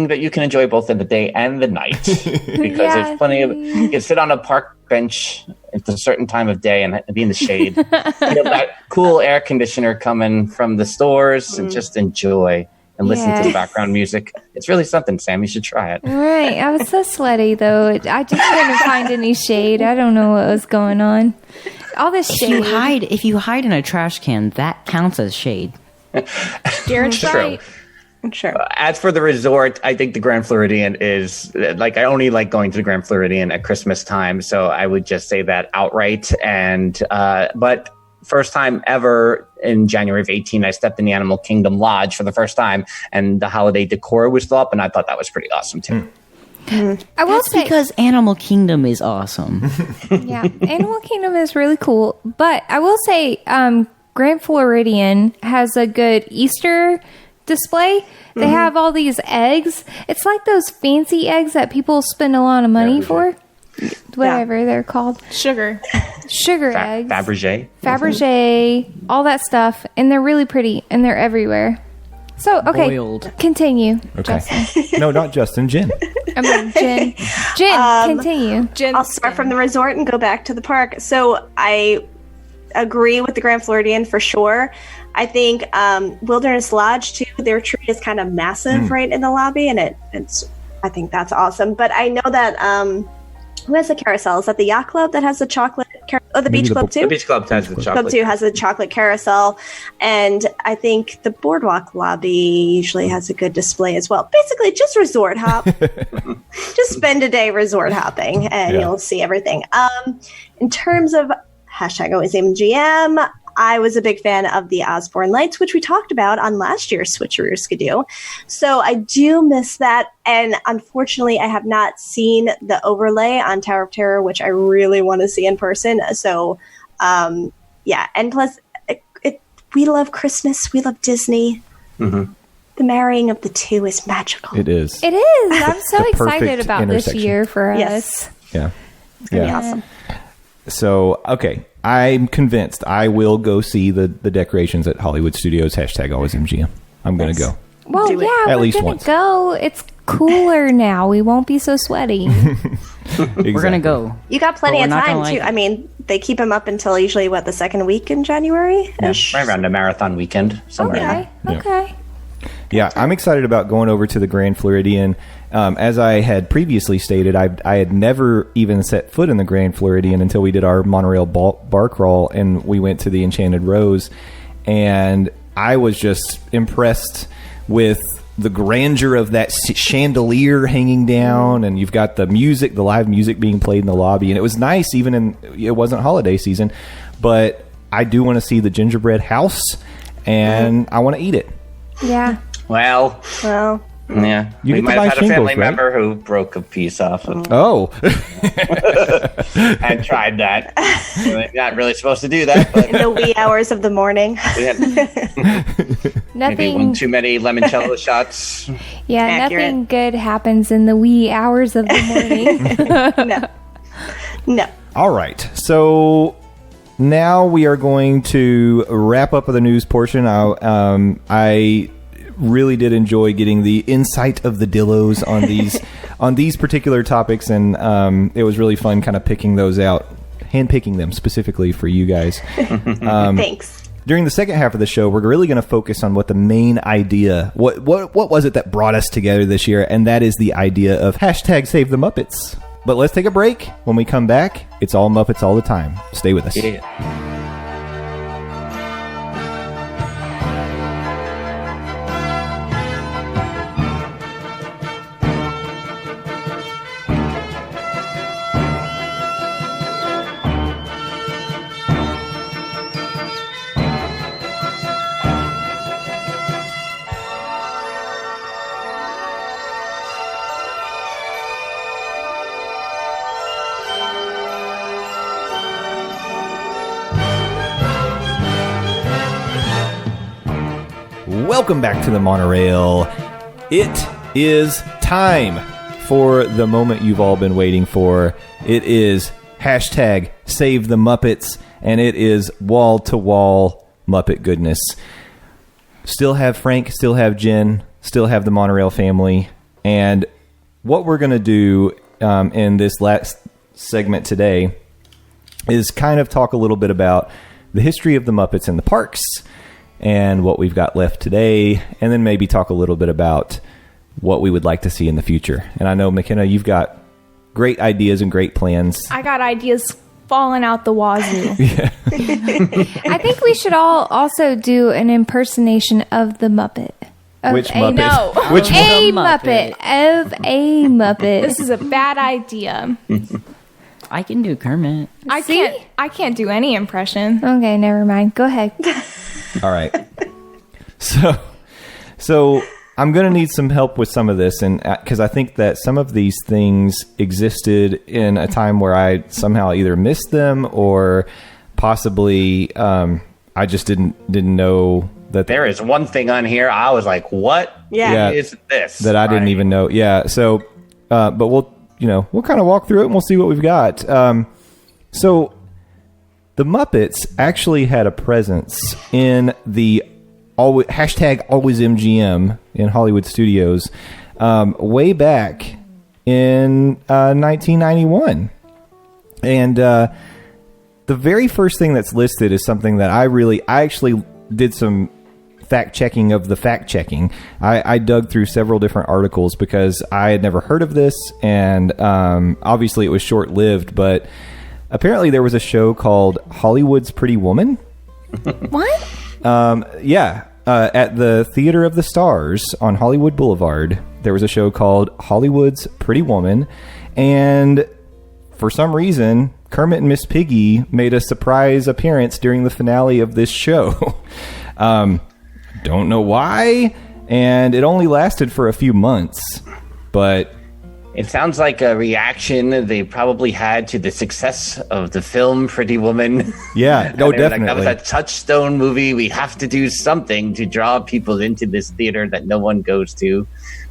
that you can enjoy both in the day and the night because there's plenty of. You can sit on a park bench at a certain time of day and be in the shade. You have that cool air conditioner coming from the stores and just enjoy and listen to the background music. It's really something, Sam. You should try it. Right. I was so sweaty, though. I just couldn't find any shade. I don't know what was going on. All this shade. If you hide in a trash can, that counts as shade. Garrett's right. Sure. As for the resort, I think the Grand Floridian is like, I only like going to the Grand Floridian at Christmas time. So I would just say that outright. And, but first time ever in January of 18, I stepped in the Animal Kingdom Lodge for the first time and the holiday decor was still up. And I thought that was pretty awesome too. I will say, Because Animal Kingdom is awesome. yeah, Animal Kingdom is really cool. But I will say, Grand Floridian has a good Easter display. They have all these eggs. It's like those fancy eggs that people spend a lot of money for. Whatever they're called. Sugar. Sugar eggs. Fabergé. Fabergé, all that stuff. And they're really pretty. And they're everywhere. So, okay, Boiled. continue. Okay. Justin. No, not Justin. Jen. I mean, Jen. Jen, continue. I'll start from the resort and go back to the park. So I agree with the Grand Floridian for sure. I think Wilderness Lodge too. Their tree is kind of massive right in the lobby, and it's. I think that's awesome. But I know that who has the carousel? Is that the Yacht Club that has the chocolate? The Beach Club too. The Beach Club has the chocolate. Club 2 has a chocolate carousel, and I think the Boardwalk lobby usually has a good display as well. Basically, just resort hop. Just spend a day resort hopping, and you'll see everything. In terms of #AlwaysAimGM, I was a big fan of the Osborne Lights, which we talked about on last year's Switcheroo Skadoo. So I do miss that. And unfortunately, I have not seen the overlay on Tower of Terror, which I really want to see in person. So, yeah. And plus, we love Christmas. We love Disney. Mm-hmm. The marrying of the two is magical. It is. It is. I'm so The excited perfect about this intersection. year for Yes. us. Yeah. It's going to be awesome. So, okay. I'm convinced I will go see the decorations at Hollywood Studios. #AlwaysMGM. I'm going to go. Well, Do it. yeah, At we're least gonna once. go. It's cooler now. We won't be so sweaty. We're gonna go. You got plenty But of we're not time, gonna too. like it. I mean, they keep them up until usually, the second week in January? Right around the marathon weekend. Somewhere. Okay. Yeah. Okay. Yeah, I'm excited about going over to the Grand Floridian. As I had previously stated, I had never even set foot in the Grand Floridian until we did our monorail bar crawl, and we went to the Enchanted Rose, and I was just impressed with the grandeur of that chandelier hanging down, and you've got the music, the live music being played in the lobby, and it was nice. It wasn't holiday season, but I do want to see the gingerbread house, and I want to eat it. Yeah. Well, yeah. You We get to might buy have had a shingles, family right? member who broke a piece off and Oh, had tried that. We're not really supposed to do that, but In the wee hours of the morning. we had maybe one Nothing. too many limoncello shots. Yeah, Accurate. nothing good happens in the wee hours of the morning. No. all right. So now we are going to wrap up the news portion. I really did enjoy getting the insight of the Dillos on these on these particular topics, and it was really fun kind of picking those out, handpicking them specifically for you guys. Thanks. During the second half of the show, we're really going to focus on what the main idea, what was it that brought us together this year, and that is the idea of #Save the Muppets. But let's take a break. When we come back, it's all Muppets all the time. Stay with us. Yeah. Welcome back to the monorail. It is time for the moment you've all been waiting for. It is #Save the Muppets, and it is wall-to-wall Muppet goodness. Still have Frank, still have Jen, still have the monorail family, and what we're going to do in this last segment today is kind of talk a little bit about the history of the Muppets in the parks and what we've got left today, and then maybe talk a little bit about what we would like to see in the future. And I know, McKenna, you've got great ideas and great plans. I got ideas falling out the wazoo. I think we should all also do an impersonation of the Muppet. Of Which a- Muppet? No. Which A Muppet. Muppet. Of a Muppet. This is a bad idea. I can do Kermit. I can't do any impression. Okay, never mind. Go ahead. All right. So I'm going to need some help with some of this, and because I think that some of these things existed in a time where I somehow either missed them or possibly I just didn't know that There is one thing on here. I was like, "What Yeah. is this?" that I didn't Right. even know. Yeah. So, but we'll kind of walk through it and we'll see what we've got. So the Muppets actually had a presence in the always #AlwaysMGM in Hollywood studios way back in 1991. And the very first thing that's listed is something that I actually did some fact-checking of the fact-checking. I dug through several different articles because I had never heard of this, and obviously it was short-lived, but apparently there was a show called Hollywood's Pretty Woman. What? At the Theater of the Stars on Hollywood Boulevard, there was a show called Hollywood's Pretty Woman, and for some reason, Kermit and Miss Piggy made a surprise appearance during the finale of this show. Don't know why, and it only lasted for a few months, but it sounds like a reaction they probably had to the success of the film Pretty Woman. Yeah, no, definitely. That was a touchstone movie. We have to do something to draw people into this theater that no one goes to.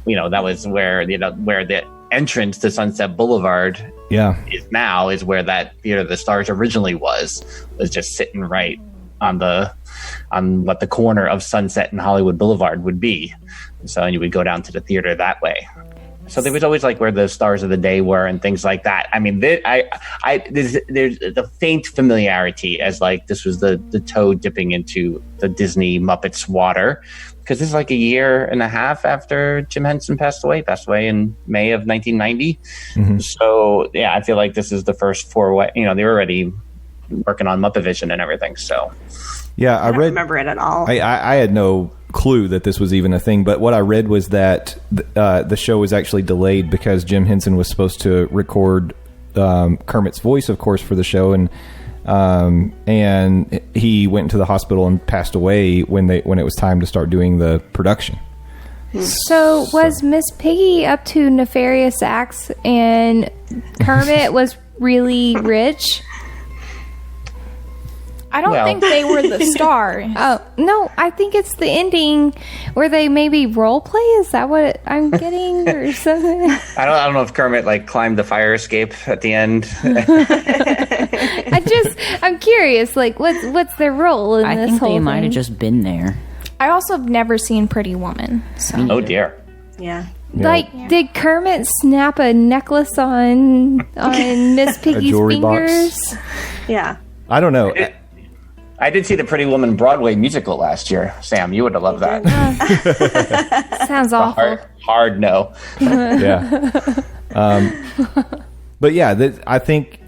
That was where the entrance to Sunset Boulevard is where that Theater of the Stars originally was just sitting right on what the corner of Sunset and Hollywood Boulevard would be. So you would go down to the theater that way. So there was always like where the stars of the day were and things like that. I mean, there's the faint familiarity as like this was the toe dipping into the Disney Muppets water, because this is like a year and a half after Jim Henson passed away in May of 1990. Mm-hmm. So yeah, I feel like this is the first four-way. They were already working on Muppavision and everything. So yeah, I don't remember it at all. I had no clue that this was even a thing, but what I read was that the show was actually delayed because Jim Henson was supposed to record Kermit's voice, of course, for the show, and he went into the hospital and passed away when it was time to start doing the production. So was Miss Piggy up to nefarious acts and Kermit was really rich? I don't think they were the star. Oh, no, I think it's the ending where they maybe role play. Is that what I'm getting or something? I don't know if Kermit like climbed the fire escape at the end. I'm curious, like what's their role in this whole thing? I think they might have just been there. I also have never seen Pretty Woman. So. Oh dear. Yeah. Did Kermit snap a necklace on Miss Piggy's fingers? Box. Yeah. I don't know. I did see the Pretty Woman Broadway musical last year. Sam, you would have loved that. Sounds awful. Hard no. Yeah. But yeah, I think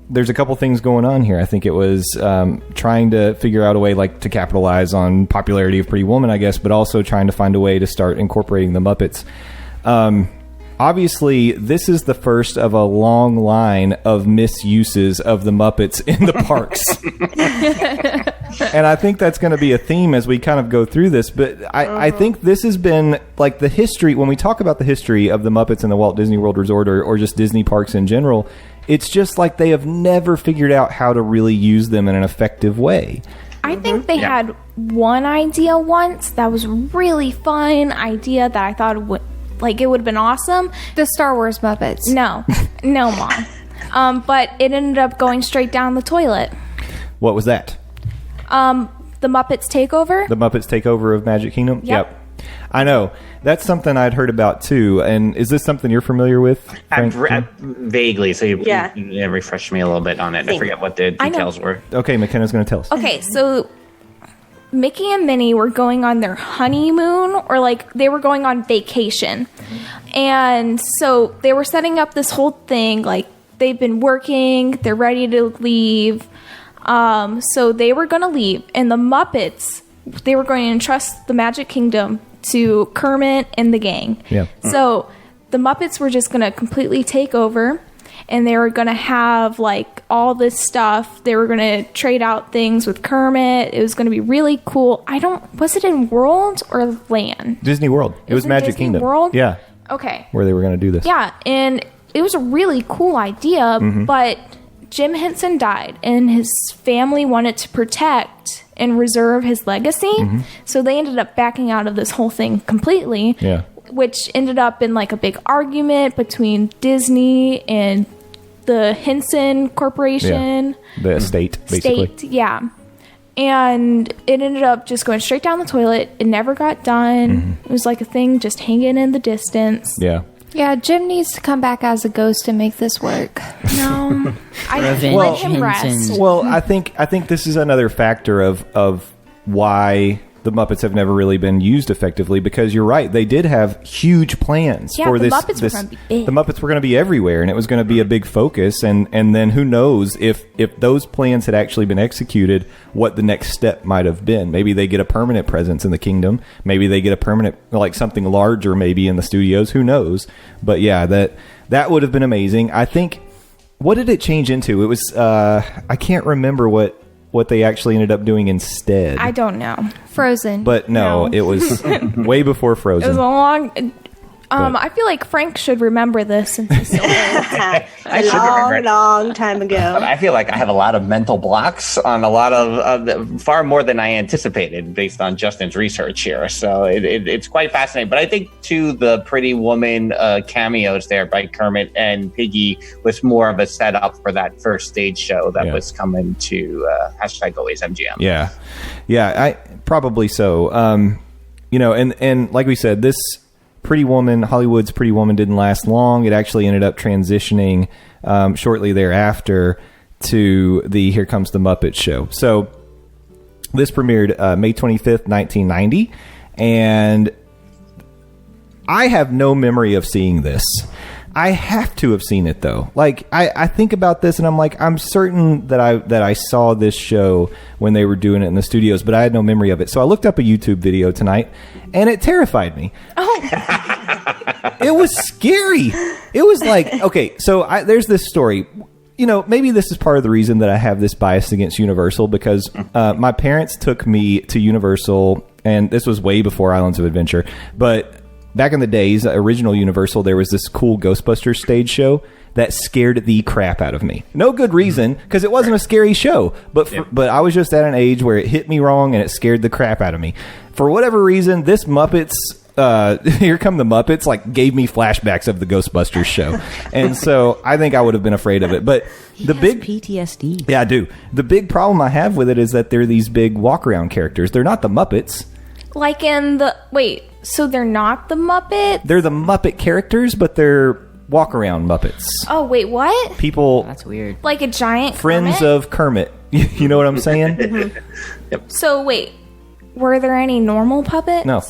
there's a couple things going on here. I think it was trying to figure out a way like to capitalize on popularity of Pretty Woman, I guess, but also trying to find a way to start incorporating the Muppets. Obviously, this is the first of a long line of misuses of the Muppets in the parks. And I think that's going to be a theme as we kind of go through this. But I think this has been like the history, when we talk about the history of the Muppets and the Walt Disney World Resort or just Disney parks in general, it's just like they have never figured out how to really use them in an effective way. I think they had one idea once that was a really fun idea that I thought it would have been awesome. The Star Wars Muppets. No, Mom. But it ended up going straight down the toilet. What was that? The Muppets Takeover. The Muppets Takeover of Magic Kingdom? Yep. I know. That's something I'd heard about too. And is this something you're familiar with? Vaguely. So you refreshed me a little bit on it. I forget what the details were. Okay, McKenna's going to tell us. Okay, so Mickey and Minnie were going on their honeymoon, or like they were going on vacation. And so they were setting up this whole thing, like they've been working, they're ready to leave. So they were going to leave, and the Muppets, they were going to entrust the Magic Kingdom to Kermit and the gang. Yeah. So the Muppets were just going to completely take over, and they were going to have like all this stuff. They were going to trade out things with Kermit. It was going to be really cool. Was it in World or Land? Disney World. It was Magic Disney Kingdom. World? Yeah. Okay. Where they were going to do this. Yeah, and it was a really cool idea, but Jim Henson died, and his family wanted to protect and reserve his legacy. So they ended up backing out of this whole thing completely. Yeah. Which ended up in like a big argument between Disney and the Henson Corporation. Yeah. The estate, basically. Yeah. and it ended up just going straight down the toilet. It never got done. It was like a thing just hanging in the distance. Yeah. Yeah, Jim needs to come back as a ghost to make this work. No, I Revenge let him and rest. sin. Well, I think this is another factor of why the Muppets have never really been used effectively, because you're right, they did have huge plans Yeah, for the this. Muppets were gonna be big. The Muppets were going to be everywhere, and it was going to be a big focus. And then who knows if those plans had actually been executed, what the next step might have been. Maybe they get a permanent presence in the kingdom. Maybe they get a permanent, like something larger, maybe in the studios. Who knows? But yeah, that would have been amazing. I think. What did it change into? It was I can't remember what they actually ended up doing instead. I don't know. Frozen. But no, No. it was way before It was Frozen. a long. I feel like Frank should remember this since he's so old. I should remember it. long time ago. I feel like I have a lot of mental blocks on a lot of far more than I anticipated based on Justin's research here. So it's quite fascinating. But I think too, the Pretty Woman cameos there by Kermit and Piggy was more of a setup for that first stage show that was coming to #AlwaysMGM. Yeah, I probably so. And like we said, this Pretty Woman, Hollywood's Pretty Woman, didn't last long. It actually ended up transitioning shortly thereafter to the Here Comes the Muppet Show. So this premiered May 25th, 1990, and I have no memory of seeing this. I have to have seen it though. Like I think about this and I'm like, I'm certain that I saw this show when they were doing it in the studios, but I had no memory of it. So I looked up a YouTube video tonight and it terrified me. Oh, it was scary. It was like, okay, so there's this story. Maybe this is part of the reason that I have this bias against Universal, because my parents took me to Universal, and this was way before Islands of Adventure, but back in the days, original Universal, there was this cool Ghostbusters stage show that scared the crap out of me. No good reason, because it wasn't a scary show, but I was just at an age where it hit me wrong and it scared the crap out of me. For whatever reason, this Muppets, Here Come the Muppets, like gave me flashbacks of the Ghostbusters show, and so I think I would have been afraid of it. But the big PTSD. Yeah, I do. The big problem I have with it is that they're these big walk-around characters. They're not the Muppets. Like in the so they're not the Muppets? They're the Muppet characters, but they're walk-around Muppets. Oh wait, what? People, That's weird. Like a giant friends Kermit? of Kermit. You know what I'm saying? So wait, were there any normal puppets? No.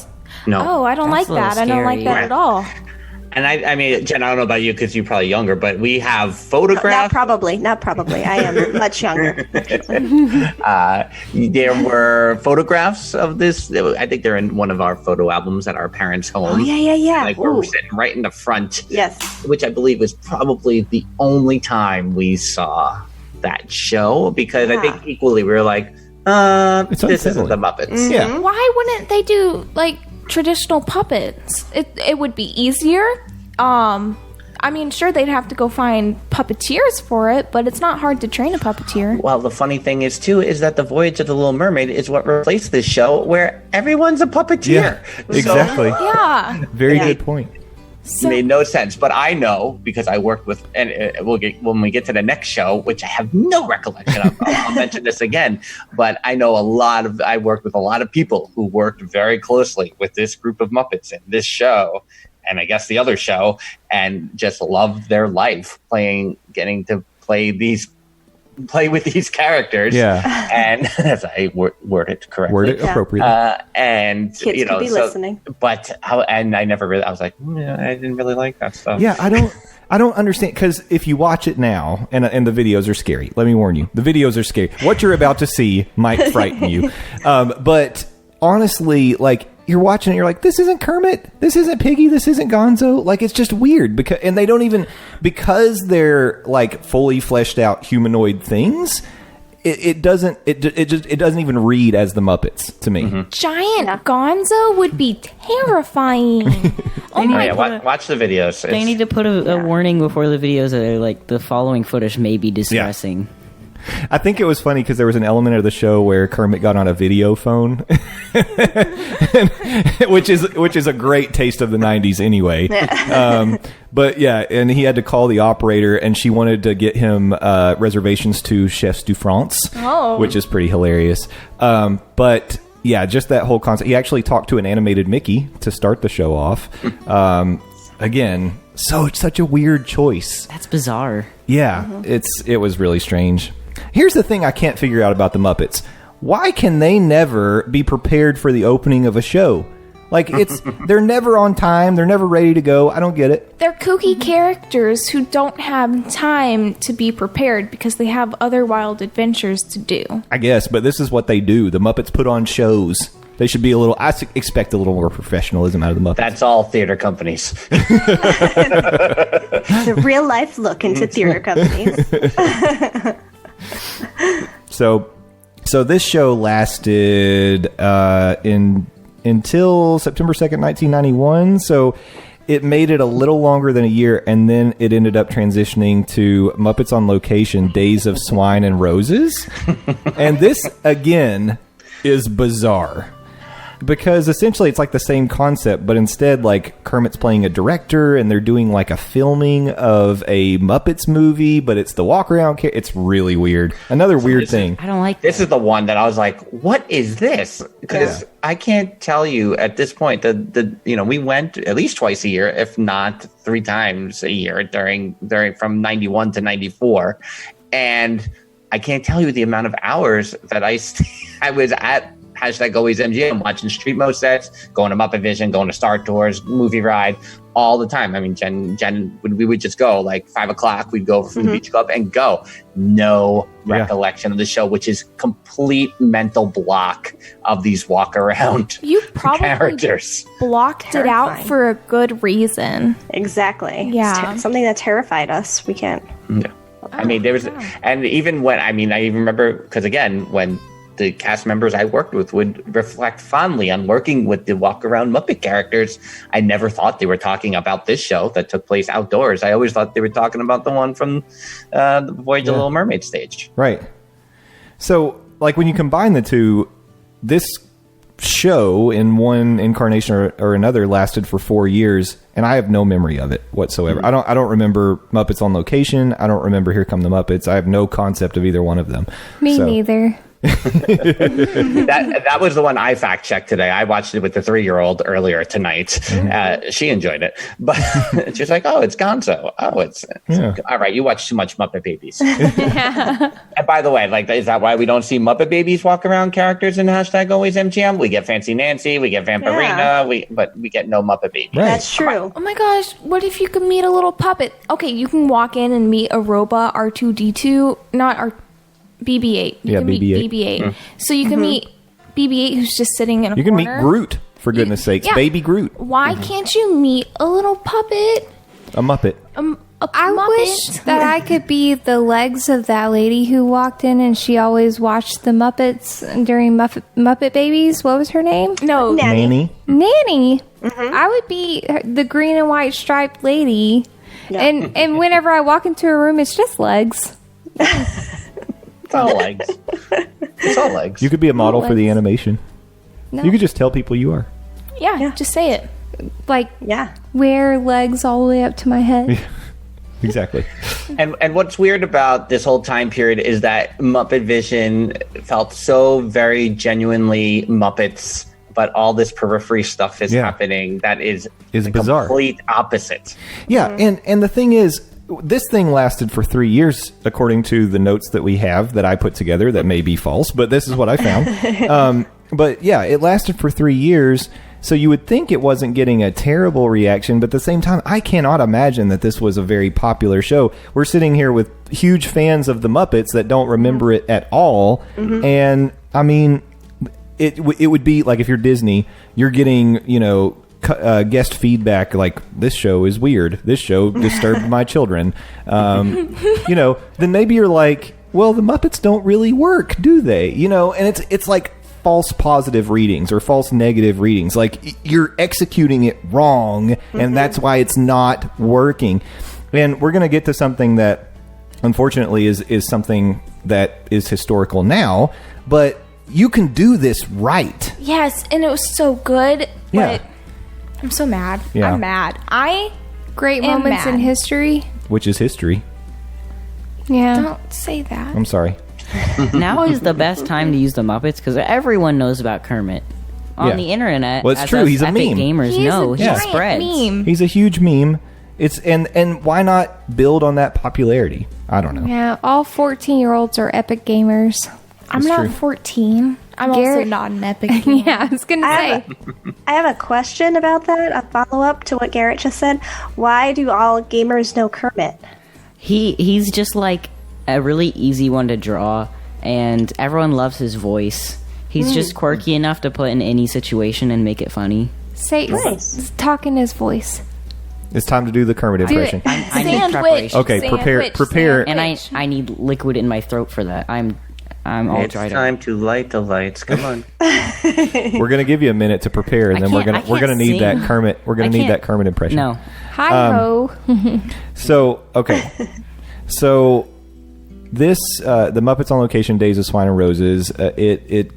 Oh, I don't like That's a little that. I don't like scary. that at all. And I mean, Jen, I don't know about you because you're probably younger, but we have Not photographs. probably. I am much younger. There were photographs of this. I think they're in one of our photo albums at our parents' home. Oh, yeah. Like where Ooh. we're sitting right in the front. Yes. Which I believe was probably the only time we saw that show, because I think equally we were like, It's this isn't unsettling. the Muppets. Yeah. Why wouldn't they do like traditional puppets? It would be easier. I mean, sure, they'd have to go find puppeteers for it, but it's not hard to train a puppeteer. Well, the funny thing is, too, is that The Voyage of the Little Mermaid is what replaced this show, where everyone's a puppeteer. Yeah, exactly. Yeah. Very good point. It made no sense, but I know because I worked with, and we'll get when we get to the next show, which I have no recollection of. I'll mention this again, but I know I worked with a lot of people who worked very closely with this group of Muppets in this show, and I guess the other show, and just loved their life getting to play with these characters. Yeah. And as I word it correctly. Word it appropriately. And Kids could be listening. But I never really. I was like, I didn't really like that stuff. Yeah, I don't understand, because if you watch it now, and the videos are scary. Let me warn you, the videos are scary. What you're about to see might frighten you. But honestly, like, you're watching it, you're like, this isn't Kermit, this isn't Piggy, this isn't Gonzo. Like, it's just weird, and they don't even, because they're like fully fleshed out humanoid things. It doesn't even read as the Muppets to me. Mm-hmm. Giant Gonzo would be terrifying. Oh my god. Watch the videos. They need to put a warning before the videos that are like, the following footage may be distressing. I think it was funny because there was an element of the show where Kermit got on a video phone, which is a great taste of the 90s anyway. But yeah, and he had to call the operator, and she wanted to get him reservations to Chefs du France, which is pretty hilarious. But yeah, just that whole concept. He actually talked to an animated Mickey to start the show off. Again, so it's such a weird choice. That's bizarre. Yeah, it was really strange. Here's the thing I can't figure out about the Muppets. Why can they never be prepared for the opening of a show? Like, they're never on time. They're never ready to go. I don't get it. They're kooky characters who don't have time to be prepared because they have other wild adventures to do. I guess, but this is what they do. The Muppets put on shows. They should be I expect a little more professionalism out of the Muppets. That's all theater companies. The real life look into theater companies. So this show lasted until September 2nd, 1991. So it made it a little longer than a year, and then it ended up transitioning to Muppets on Location, Days of Swine and Roses. And this, again, is bizarre. Because essentially it's like the same concept, but instead, like, Kermit's playing a director, and they're doing like a filming of a Muppets movie, but it's the walk around. It's really weird. Another weird thing. I don't like this. Is the one that I was like, "What is this?" Because I can't tell you at this point. We went at least twice a year, if not 3 times a year during from 91 to 94, and I can't tell you the amount of hours that I was at. #AlwaysMGM, watching Street Mo sets, going to Muppet Vision, going to Star Tours, movie ride, all the time. I mean, Jen, we would just go like 5 o'clock. We'd go over from the beach club and go. No recollection of the show, which is complete mental block of these walk around You probably characters. blocked it out for a good reason. Exactly. Yeah. It's something that terrified us. We can't. Yeah. I mean, there was, and even when, I even remember, because again, when the cast members I worked with would reflect fondly on working with the walk-around Muppet characters, I never thought they were talking about this show that took place outdoors. I always thought they were talking about the one from the Voyage of the Little Mermaid stage. Right. So, like, when you combine the two, this show in one incarnation or another lasted for 4 years, and I have no memory of it whatsoever. I don't remember Muppets on Location. I don't remember Here Come the Muppets. I have no concept of either one of them. Me neither. That was the one I fact checked today. I watched it with the 3-year-old earlier tonight. She enjoyed it, but she's like, "Oh, it's Gonzo. Oh, it's all right. You watch too much Muppet Babies." And by the way, like, is that why we don't see Muppet Babies walk around characters in #AlwaysMGM? We get Fancy Nancy, we get Vampirina, but we get no Muppet Babies. Right. That's true. Oh my gosh, what if you could meet a little puppet? Okay, you can walk in and meet a robot R2D2, not BB-8. You can BB-8. meet BB-8. So you can meet BB-8 who's just sitting in a You can corner. meet Groot, for goodness sakes. Yeah. Baby Groot. Why can't you meet a little puppet? A Muppet. I wish that I could be the legs of that lady who walked in and she always watched the Muppets during Muppet Babies. What was her name? No. Nanny. Nanny. I would be the green and white striped lady. And whenever I walk into a room, it's just legs. It's all legs. It's all legs. You could be a model for the animation. No. You could just tell people you are. Yeah, just say it. Like, wear legs all the way up to my head. Exactly. And what's weird about this whole time period is that Muppet Vision felt so very genuinely Muppets, but all this periphery stuff is happening that is the bizarre. Complete opposite. Yeah, and the thing is, this thing lasted for 3 years, according to the notes that we have that I put together that may be false, but this is what I found. But yeah, it lasted for 3 years, so you would think it wasn't getting a terrible reaction, but at the same time, I cannot imagine that this was a very popular show. We're sitting here with huge fans of the Muppets that don't remember it at all, and I mean, it would be like if you're Disney, you're getting, guest feedback like, this show is weird, this show disturbed my children, then maybe you're like, well, the Muppets don't really work, do they? And it's like false positive readings or false negative readings, like you're executing it wrong, and that's why it's not working. And we're going to get to something that unfortunately is something that is historical now, but you can do this right. Yes, and it was so good, Yeah. but I'm so mad. Yeah. I'm mad. Great am moments in mad. history. Which is history. Yeah. Don't say that. I'm sorry. Now is the best time to use the Muppets because everyone knows about Kermit on Yeah. the internet. Well, it's as true. us He's a epic meme. Gamers He is know a he giant spreads. meme. He's a huge meme. It's and why not build on that popularity? I don't know. Yeah, all 14-year-olds are epic gamers. I'm It's not true. 14. I'm also Garrett- not an epic gamer. Yeah, I was going to say. I have a question about that, a follow-up to what Garrett just said. Why do all gamers know Kermit? He's just like a really easy one to draw, and everyone loves his voice. He's just quirky enough to put in any situation and make it funny. Say, Nice. talk in his voice. It's time to do the Kermit impression. I need Sandwich. preparation. Okay, Sandwich, prepare. And I need liquid in my throat for that. I'm all It's dried time to light the lights. Come on. We're gonna give you a minute to prepare, and I then we're can't- gonna I can't need that sing. Kermit. We're gonna I need can't- that Kermit impression. No. Hi ho. So okay, so this the Muppets on Location: Days of Swine and Roses. It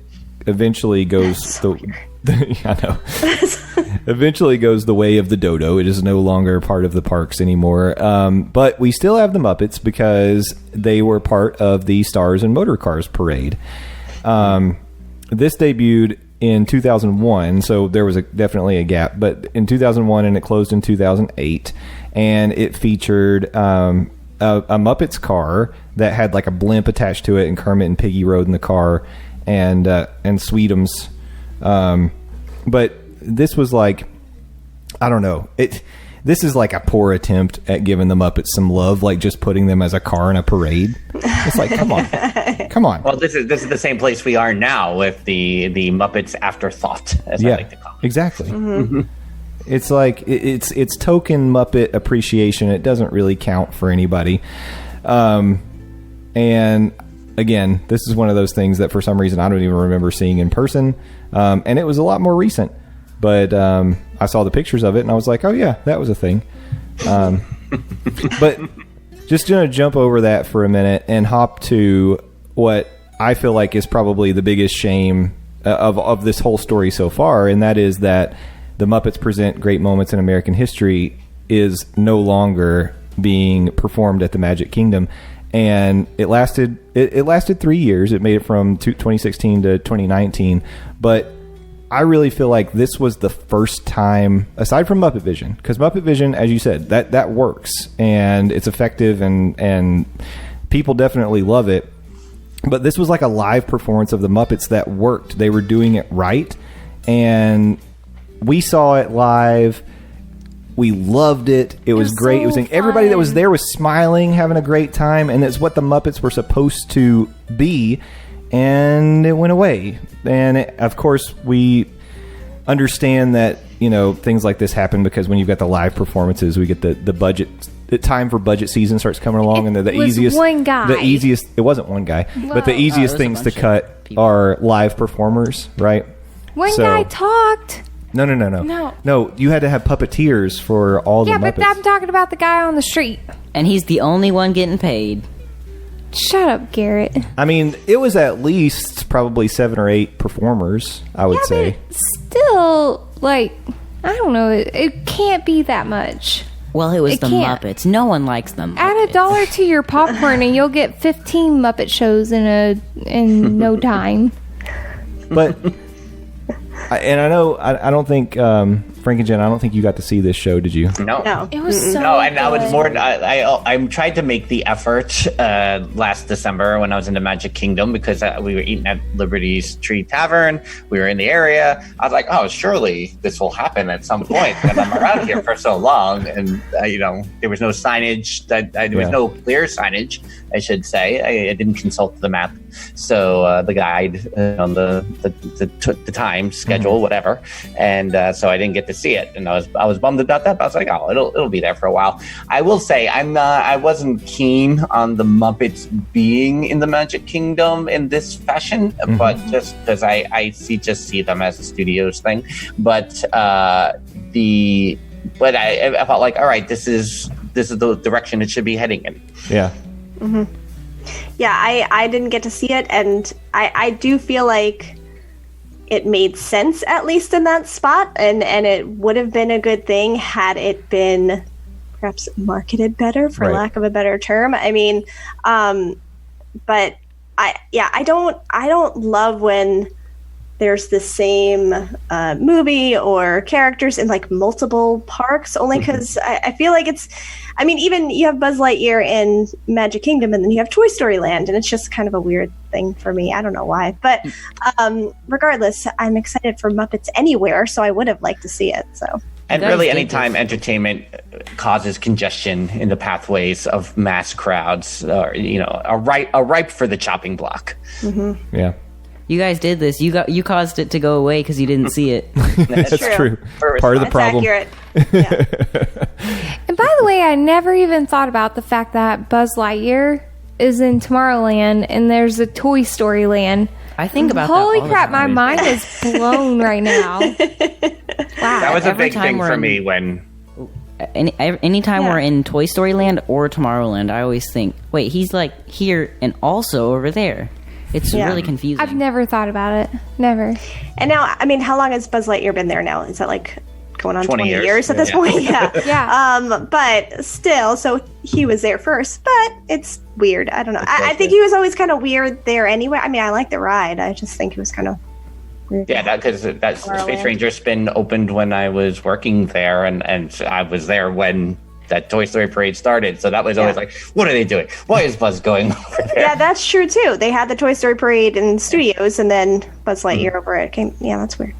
eventually goes I know. Eventually goes the way of the dodo. It is no longer part of the parks anymore. But we still have the Muppets because they were part of the Stars and Motor Cars parade. This debuted in 2001, so there was definitely a gap. But in 2001, and it closed in 2008, and it featured a Muppets car that had like a blimp attached to it, and Kermit and Piggy rode in the car, and Sweetums. But this was like, I don't know. This is like a poor attempt at giving the Muppets some love, like just putting them as a car in a parade. It's like, come on. Well, this is the same place we are now with the Muppets afterthought, as I like to call it. Exactly. It's like it's token Muppet appreciation. It doesn't really count for anybody. And again, this is one of those things that for some reason I don't even remember seeing in person. And it was a lot more recent. But I saw the pictures of it and I was like, oh yeah, that was a thing. But just going to jump over that for a minute and hop to what I feel like is probably the biggest shame of this whole story so far, and that is that the Muppets Present Great Moments in American History is no longer being performed at the Magic Kingdom. And it lasted 3 years. It made it from 2016 to 2019. But I really feel like this was the first time, aside from Muppet Vision, because Muppet Vision, as you said, that works and it's effective and people definitely love it. But this was like a live performance of the Muppets that worked. They were doing it right, and we saw it live. We loved it. It was great. It was everybody that was there was smiling, having a great time, and it's what the Muppets were supposed to be. And it went away. And of course, we understand that things like this happen because when you've got the live performances, we get the budget. The time for budget season starts coming along, and the was easiest one guy. The easiest. It wasn't one guy, but the Well, easiest was a things to bunch of cut people. are live performers, right? One So- guy talked. No. You had to have puppeteers for all Yeah, the but Muppets. I'm talking about the guy on the street. And he's the only one getting paid. Shut up, Garrett. I mean, it was at least probably 7 or 8 performers, I would say. Still, like, I don't know. It can't be that much. Well, it was It the can't. Muppets. No one likes them. Add $1 to your popcorn, and you'll get 15 Muppet shows in no time. But and I know I don't think Frank and Jen, I don't think you got to see this show, did you? No. It was so No, and I was good. more. I tried to make the effort last December when I was in the Magic Kingdom because we were eating at Liberty's Tree Tavern. We were in the area. I was like, oh, surely this will happen at some point. And I'm around here for so long, and there was no signage. There was no clear signage, I should say. I didn't consult the map, so the guide on the time schedule, whatever, and so I didn't get to see it, and I was bummed about that. But I was like, oh, it'll be there for a while. I will say I wasn't keen on the Muppets being in the Magic Kingdom in this fashion, but just because I see them as a studios thing. But I felt like, all right, this is the direction it should be heading in. Yeah. Yeah, I didn't get to see it, and I do feel like it made sense, at least in that spot, and it would have been a good thing had it been perhaps marketed better, for lack of a better term. I mean, but I don't love when there's the same movie or characters in like multiple parks, only because I feel like it's, I mean, even you have Buzz Lightyear in Magic Kingdom, and then you have Toy Story Land, and it's just kind of a weird thing for me. I don't know why, but regardless, I'm excited for Muppets Anywhere, so I would have liked to see it. So. And really, anytime entertainment causes congestion in the pathways of mass crowds, are ripe for the chopping block. Mm-hmm. Yeah. You guys did this. You caused it to go away because you didn't see it. That's true. Part of the problem. Accurate. Yeah. And by the way, I never even thought about the fact that Buzz Lightyear is in Tomorrowland and there's a Toy Story Land. I think about Holy that all crap, the my time. mind is blown right now. Wow. That was a Every big time thing we're for in- me when Anytime we're in Toy Story Land or Tomorrowland, I always think, wait, he's like here and also over there. It's really confusing. I've never thought about it. Never. And now, I mean, how long has Buzz Lightyear been there now? Is that like going on 20 years at this Yeah. point? Yeah. Yeah. But still, so he was there first, but it's weird. I don't know. I think he was always kind of weird there anyway. I mean, I like the ride. I just think it was kind of weird. Yeah, because that Space Ranger spin opened when I was working there, and I was there when that Toy Story parade started. So that was always like, what are they doing? Why is Buzz going over there? Yeah, that's true too. They had the Toy Story parade in studios, and then Buzz Lightyear over it came. Yeah, that's weird.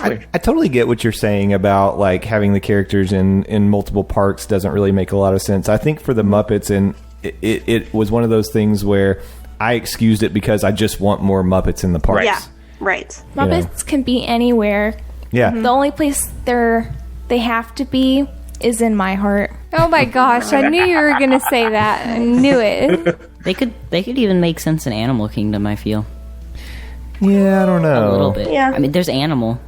I totally get what you're saying about like having the characters in multiple parks doesn't really make a lot of sense. I think for the Muppets, and it was one of those things where I excused it because I just want more Muppets in the parks. Yeah, right. Muppets can be anywhere. Yeah. The only place they have to be is in my heart. Oh my gosh, I knew you were going to say that. I knew it. They could even make sense in Animal Kingdom, I feel. Yeah, I don't know. A little bit. Yeah. I mean, there's Animal.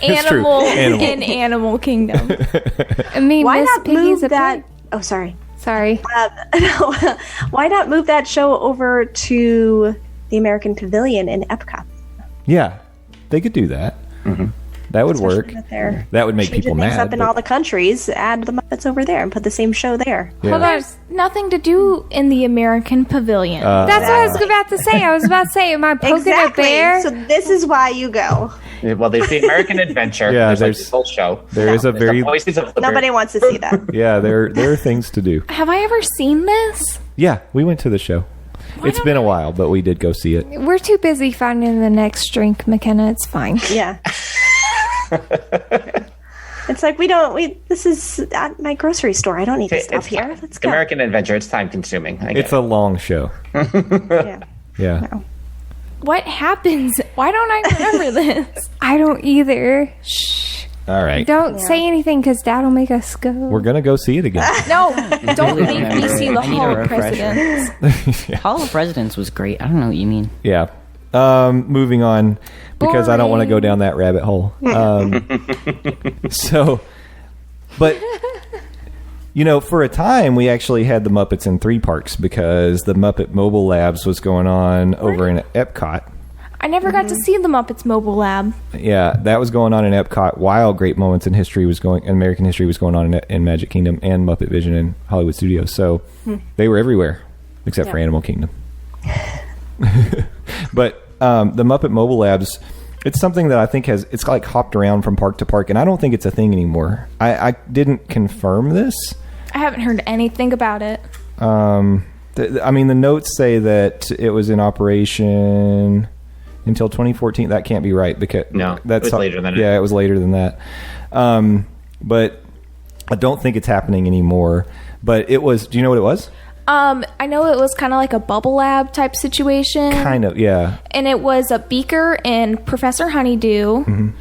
Animal Animal. in Animal Kingdom. I mean, Why Miss not Piggy's move a that? pig. Oh, sorry. Sorry. No, why not move that show over to the American Pavilion in Epcot? Yeah, they could do that. That would work. That they're That would make changing people things mad. up in but- all the countries. Add the Muppets over there and put the same show there. Yeah. There's nothing to do in the American Pavilion. That's what I was about to say. I was about to say, am I poking a bear? So this is why you go. Well, there's the American Adventure. Yeah, there's like there's- this whole show. There is a There's very the Voices of Nobody wants to see that. yeah. There are things to do. Have I ever seen this? Yeah, we went to the show. It's been a while, but we did go see it. We're too busy finding the next drink, McKenna. It's fine. Yeah. It's like this is at my grocery store. I don't need to stop It's here. Let's go. American Adventure. It's time consuming. It's a long show. Yeah. Yeah. What happens? Why don't I remember this? I don't either. Shh. All right. Don't say anything because Dad will make us go. We're going to go see it again. No, don't make me remember see it. the I need a Hall of refresher. Presidents. Hall of Presidents was great. I don't know what you mean. Yeah. Moving on because I don't want to go down that rabbit hole. But for a time we actually had the Muppets in 3 parks because the Muppet Mobile Labs was going on over in Epcot. I never got to see the Muppets Mobile Lab. Yeah, that was going on in Epcot while Great Moments in American History was going on in Magic Kingdom and Muppet Vision and Hollywood Studios. So they were everywhere except for Animal Kingdom. But the Muppet Mobile Labs, it's something that I think it's like hopped around from park to park, and I don't think it's a thing anymore. I didn't confirm this. I haven't heard anything about it. The notes say that it was in operation until 2014. That can't be right because No, that's it was later than that. Yeah, it was later than that. But I don't think it's happening anymore. But it was. Do you know what it was? I know it was kind of like a bubble lab type situation. Kind of, yeah. And it was a Beaker and Professor Honeydew.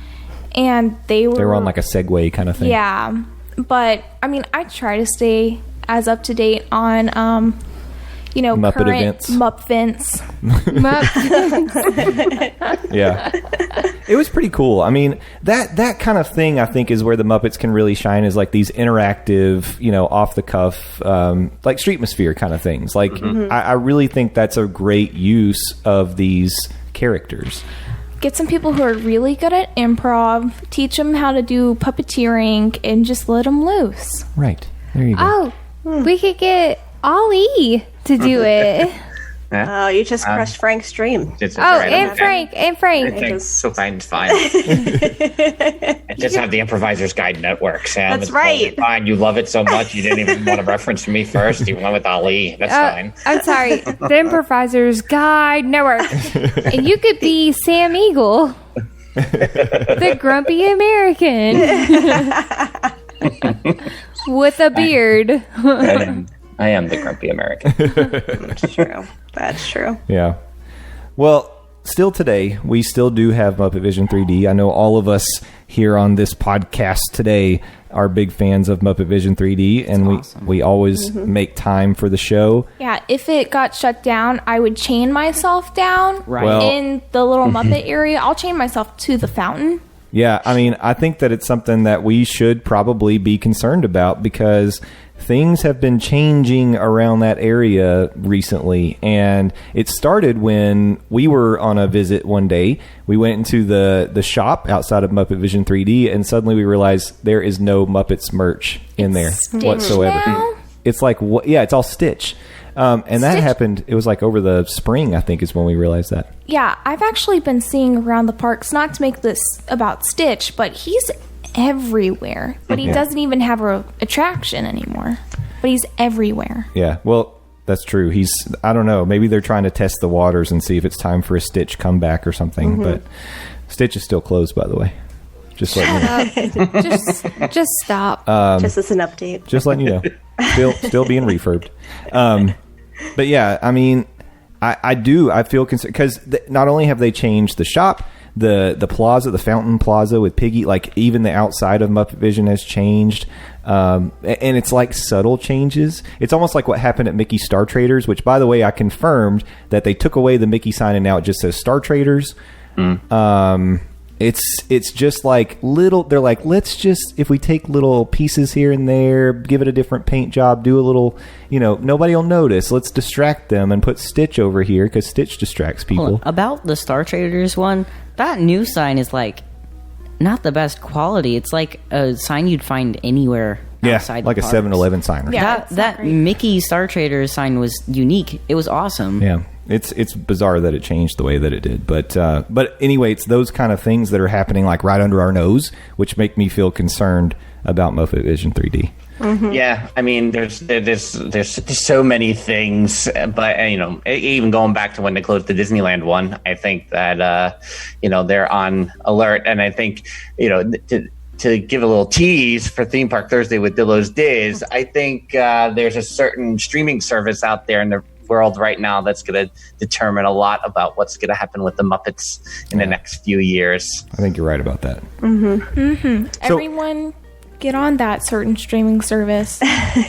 And they were on like a Segway kind of thing. Yeah. But, I try to stay as up to date on, Muppet current events. Muppets. Yeah. It was pretty cool. I mean, that kind of thing, I think, is where the Muppets can really shine, is like these interactive, off the cuff, like Streetmosphere kind of things. Like, I really think that's a great use of these characters. Get some people who are really good at improv, teach them how to do puppeteering, and just let them loose. Right. There you go. Oh, we could get Ollie to do it. Oh, you just crushed Frank's dream. And Frank. It's fine. I just have the Improviser's Guide Network, Sam. That's it's right. totally fine. You love it so much, you didn't even want to reference me first. You went with Ali. That's fine. I'm sorry. The Improviser's Guide Network. And you could be Sam Eagle, the grumpy American with a beard. I am the grumpy American. That's true. Yeah. Well, still today, we still do have Muppet Vision 3D. I know all of us here on this podcast today are big fans of Muppet Vision 3D, and we always make time for the show. Yeah, if it got shut down, I would chain myself down in the little Muppet area. I'll chain myself to the fountain. Yeah, I mean, I think that it's something that we should probably be concerned about, because things have been changing around that area recently. And it started when we were on a visit one day. We went into the shop outside of Muppet Vision 3D, and suddenly we realized there is no Muppets merch in there whatsoever. Now? It's like, it's all Stitch. And that happened, it was like over the spring, I think, is when we realized that. Yeah, I've actually been seeing around the parks, not to make this about Stitch, but he's everywhere. But he doesn't even have a attraction anymore. But he's everywhere. Yeah, well, that's true. I don't know, maybe they're trying to test the waters and see if it's time for a Stitch comeback or something. But Stitch is still closed, by the way. Just letting you know. Just stop. Just as an update. Just letting you know. Still being refurbed. But yeah, I mean, I feel concerned, because not only have they changed the shop, the plaza, the Fountain Plaza with Piggy, like even the outside of Muppet Vision has changed. And it's like subtle changes. It's almost like what happened at Mickey Star Traders, which, by the way, I confirmed that they took away the Mickey sign and now it just says Star Traders. It's just like they're like, let's just, if we take little pieces here and there, give it a different paint job, do a little, nobody will notice. Let's distract them and put Stitch over here, because Stitch distracts people. About the Star Traders one, that new sign is like not the best quality. It's like a sign you'd find anywhere outside like the a parks. 7-Eleven sign. Yeah, That Mickey Star Traders sign was unique. It was awesome. Yeah. It's bizarre that it changed the way that it did, but anyway, it's those kind of things that are happening like right under our nose, which make me feel concerned about Muppet Vision 3D. Yeah, I mean, there's so many things, but even going back to when they closed the Disneyland one, I think that they're on alert, and I think to give a little tease for Theme Park Thursday with Dillo's Diz, I think there's a certain streaming service out there in the world right now that's going to determine a lot about what's going to happen with the Muppets in the next few years. I think you're right about that. Everyone get on that certain streaming service.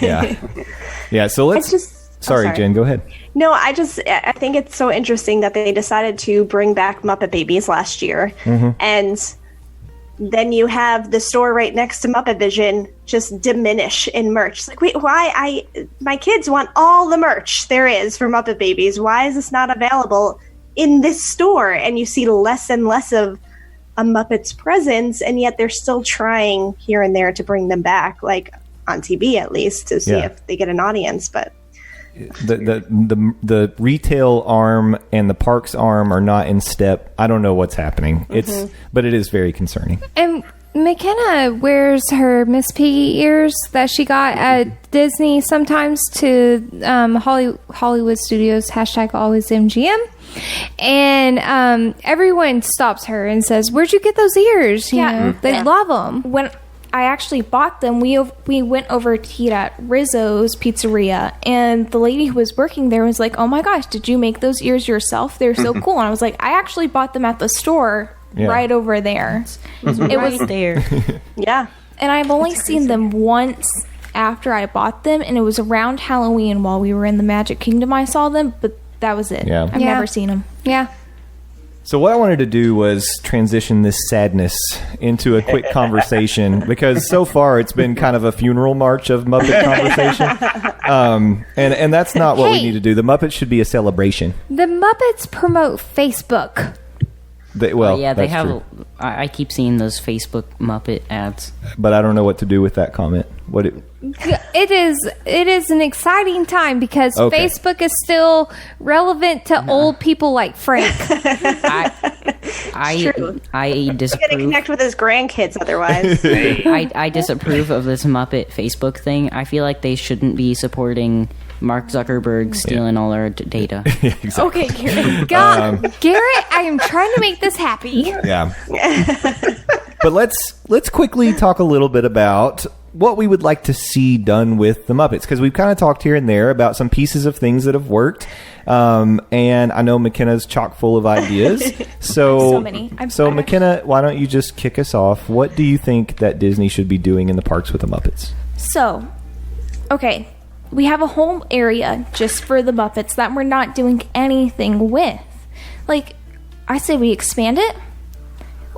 Yeah. So let's. Sorry, Jen, go ahead. No, I think it's so interesting that they decided to bring back Muppet Babies last year, and then you have the store right next to Muppet Vision just diminish in merch. It's like, wait, why? My kids want all the merch there is for Muppet Babies. Why is this not available in this store? And you see less and less of a Muppet's presence, and yet they're still trying here and there to bring them back, like on TV at least, to see if they get an audience. But the retail arm and the parks arm are not in step. I don't know what's happening. But it is very concerning. And McKenna wears her Miss Piggy ears that she got at Disney sometimes to Hollywood Studios, #AlwaysMGM. And everyone stops her and says, "Where'd you get those ears?" They love them. When I actually bought them, we went over to eat at Rizzo's Pizzeria, and the lady who was working there was like, "Oh my gosh, did you make those ears yourself? They're so cool." And I was like, "I actually bought them at the store right over there." It was there. yeah. And I've only seen them once after I bought them, and it was around Halloween while we were in the Magic Kingdom. I saw them, but that was it. Yeah. I've Yeah. never seen them. Yeah. So what I wanted to do was transition this sadness into a quick conversation because so far it's been kind of a funeral march of Muppet conversation. And that's not what we Hey. need to do. The Muppets should be a celebration. The Muppets promote Facebook. They they have. true. I keep seeing those Facebook Muppet ads. But I don't know what to do with that comment. It is an exciting time because Okay. Facebook is still relevant to old people like Frank. I True. I He's gonna disapprove. connect with his grandkids otherwise. I disapprove of this Muppet Facebook thing. I feel like they shouldn't be supporting Mark Zuckerberg stealing all our data. Okay, Garrett. God, Garrett, I am trying to make this happy. Yeah. But let's quickly talk a little bit about what we would like to see done with the Muppets, because we've kind of talked here and there about some pieces of things that have worked. And I know McKenna's chock full of ideas. So many. So McKenna, why don't you just kick us off? What do you think that Disney should be doing in the parks with the Muppets? So, okay, we have a whole area just for the Muppets that we're not doing anything with. Like, I say we expand it.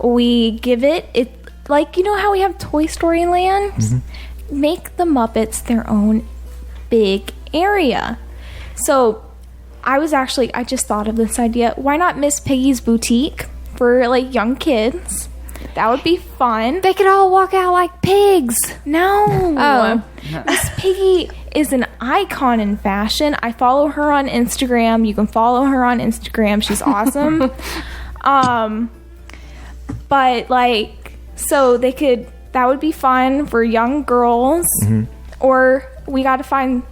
We give it, like, you know how we have Toy Story Land? Mm-hmm. Make the Muppets their own big area. So, I just thought of this idea. Why not Miss Piggy's Boutique for, like, young kids? That would be fun. They could all walk out like pigs. No. Oh. Miss Piggy is an icon in fashion. I follow her on Instagram. You can follow her on Instagram. She's awesome. But like, so that would be fun for young girls. Or we got to find